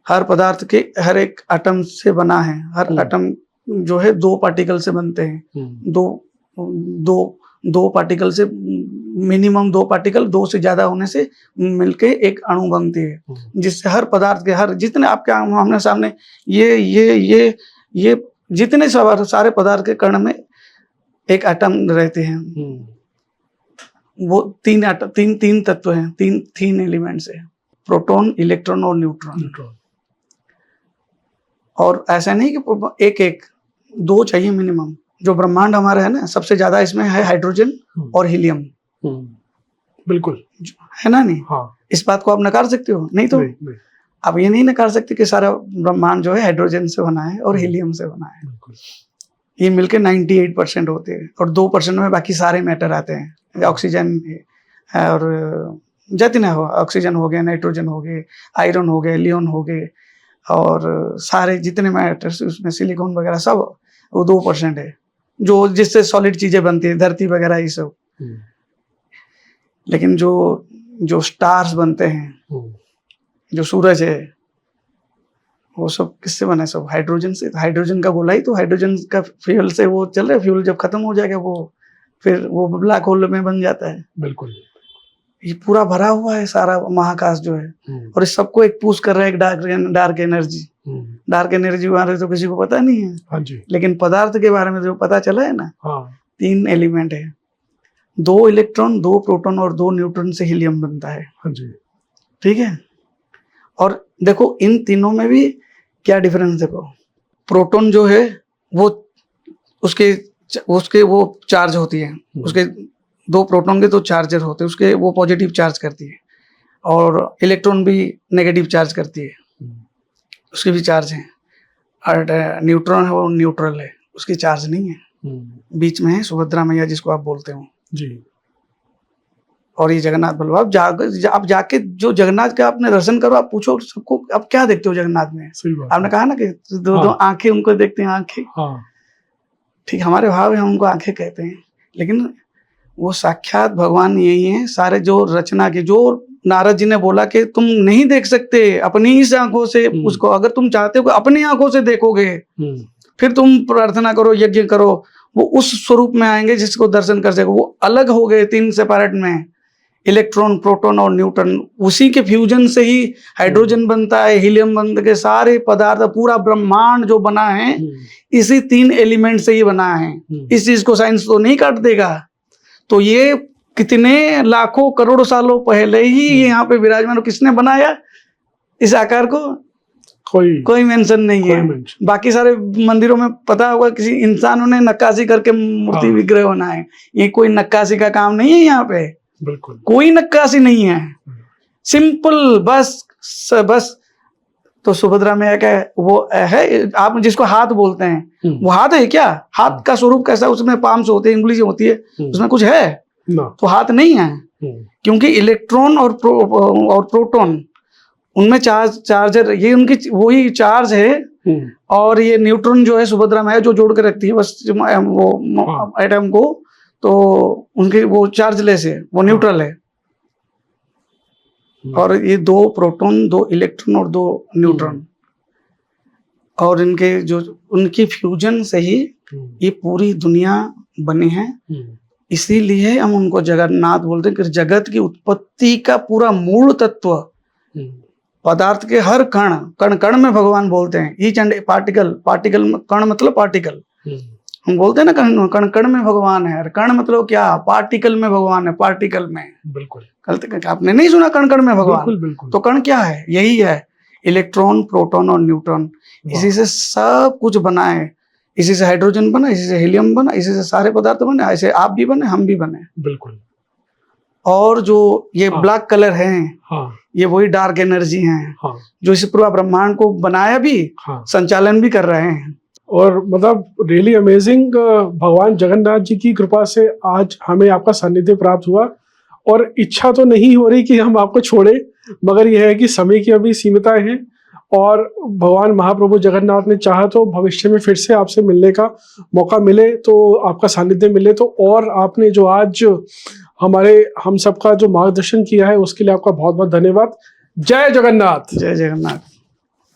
हर पदार्थ के हर एक एटम से बना है। हर एटम जो है 2 पार्टिकल से बनते हैं। दो पार्टिकल से मिनिमम 2 पार्टिकल, 2 से ज्यादा होने से मिलके एक अणु बनती है, जिससे हर पदार्थ के हर जितने आपके हमने सामने ये जितने सारे पदार्थ के कण में एक एटम रहते हैं। वो 3 तत्व हैं, 3 एलिमेंट्स है, प्रोटॉन, इलेक्ट्रॉन और न्यूट्रॉन। और ऐसा नहीं कि एक 2 चाहिए मिनिमम। जो ब्रह्मांड हमारा है ना, सबसे ज्यादा इसमें है हाइड्रोजन और हीलियम। बिल्कुल, है ना नहीं? हाँ, इस बात को आप नकार सकते हो? नहीं तो नहीं, आप ये नहीं नकार सकते कि सारा ब्रह्मांड जो है हाइड्रोजन से बना है और हीलियम से बना है। बिल्कुल, ये मिलके 98% होते हैं और 2% में बाकी सारे मैटर आते हैं। ऑक्सीजन और जितने हो, ऑक्सीजन हो गए, नाइट्रोजन हो गए, आयरन हो गए, लियोन हो गए और सारे जितने मैटर्स उसमें सिलिकॉन वगैरह सब वो 2% है, जो जिससे सॉलिड चीजें बनती है, धरती वगैरह ये सब। लेकिन जो स्टार्स बनते हैं, जो सूरज है, वो सब किससे बना है? सब हाइड्रोजन से। हाइड्रोजन का गोला ही तो हाइड्रोजन का फ्यूल से वो चल रहा है। फ्यूल जब खत्म हो जाएगा वो फिर वो ब्लैक होल में बन जाता है। बिल्कुल, ये पूरा भरा हुआ है सारा महाकाश जो है और इस सबको एक पुश कर रहा है एक डार्क एनर्जी। डार्क एनर्जी बारे तो किसी को पता नहीं है। हाँ जी, लेकिन पदार्थ के बारे में जो पता चला है ना, हाँ, 3 एलिमेंट है, 2 इलेक्ट्रॉन, 2 प्रोटॉन और 2 न्यूट्रॉन से हीलियम बनता है। हाँ जी, ठीक है। और देखो इन तीनों में भी क्या डिफरेंस, देखो प्रोटॉन जो है वो उसके वो चार्ज होती है, उसके 2 प्रोटॉन के 2 चार्जर होते हैं, उसके वो पॉजिटिव चार्ज करती है और इलेक्ट्रॉन भी नेगेटिव चार्ज करती है, उसके भी चार्ज हैं। और न्यूट्रॉन है वो न्यूट्रल है, उसकी चार्ज नहीं है। बीच में है सुभद्रा मैया जिसको आप बोलते हो जी। और ये जगन्नाथ बलराम। आप जाके जो जगन्नाथ का आपने दर्शन करो, आप पूछो सबको आप क्या देखते हो जगन्नाथ में। सही बात, आपने कहा ना कि दो आंखें उनको देखते हैं, आंखें। हाँ, ठीक, हमारे भाव है, हम उनको आंखें कहते हैं, लेकिन वो साक्षात भगवान यही है। सारे जो रचना के, जो नारद जी ने बोला कि तुम नहीं देख सकते अपनी ही आंखों से उसको, अगर तुम चाहते हो कि अपनी आंखों से देखोगे फिर तुम प्रार्थना करो, यज्ञ करो, वो उस स्वरूप में आएंगे जिसको दर्शन कर सको। वो अलग हो गए 3 सेपरेट में, इलेक्ट्रॉन, प्रोटॉन और न्यूट्रॉन। उसी के फ्यूजन से ही हाइड्रोजन बनता है, हीलियम बनता है, सारे पदार्थ, पूरा ब्रह्मांड जो बना है इसी 3 एलिमेंट से ही बना है। इस चीज को साइंस तो नहीं काट देगा। तो ये कितने लाखों करोड़ सालों पहले ही यहाँ पे विराजमान, किसने बनाया इस आकार को? कोई मेंशन नहीं है। बाकी सारे मंदिरों में पता होगा किसी इंसानों ने नक्काशी करके मूर्ति विग्रह बनाए। ये कोई नक्काशी का काम नहीं है यहाँ पे, बिल्कुल कोई नक्काशी नहीं है, सिंपल बस। तो सुभद्रा में क्या है? वो है, आप जिसको हाथ बोलते हैं, वो हाथ है क्या? हाथ का स्वरूप कैसा? उसमें पाम्स होते हैं, उंगली होती है, उसमें कुछ है ना, तो हाथ नहीं है। क्योंकि इलेक्ट्रॉन और प्रोटॉन उनमें चार्जर, ये उनकी वही चार्ज है। और ये न्यूट्रॉन जो है सुभद्रा में है, जो जोड़ के रखती है बस वो एटम को, तो उनके वो चार्जलेस है, वो न्यूट्रल है। और ये 2 प्रोटॉन, 2 इलेक्ट्रॉन और 2 न्यूट्रॉन, और इनके जो उनकी फ्यूजन से ही ये पूरी दुनिया बनी है। इसीलिए हम उनको जगन्नाथ बोलते हैं कि जगत की उत्पत्ति का पूरा मूल तत्व, पदार्थ के हर कण कण में भगवान बोलते हैं। ईच एंड पार्टिकल, कण मतलब पार्टिकल, हम बोलते हैं ना कण में भगवान है। कण मतलब क्या? पार्टिकल में भगवान है, पार्टिकल में। बिल्कुल, आपने नहीं सुना कण में भगवान? बिल्कुल। तो कण क्या है? यही है, इलेक्ट्रॉन, प्रोटॉन और न्यूट्रॉन। इसी से सब कुछ बना है, इसी से हाइड्रोजन बना, इसी से हीलियम बना, इसी से सारे पदार्थ बने, ऐसे आप भी बने, हम भी बने। बिल्कुल। और जो ये ब्लैक कलर है, ये वही डार्क एनर्जी है, जो इस पूरा ब्रह्मांड को बनाया भी, संचालन भी कर रहे हैं। और मतलब रियली अमेजिंग, भगवान जगन्नाथ जी की कृपा से आज हमें आपका सानिध्य प्राप्त हुआ। और इच्छा तो नहीं हो रही कि हम आपको छोड़े, मगर यह है कि समय की अभी सीमितताएं हैं, और भगवान महाप्रभु जगन्नाथ ने चाहा तो भविष्य में फिर से आपसे मिलने का मौका मिले, तो आपका सानिध्य मिले तो। और आपने जो आज हम सबका जो मार्गदर्शन किया है उसके लिए आपका बहुत बहुत धन्यवाद। जय जगन्नाथ। जय जगन्नाथ।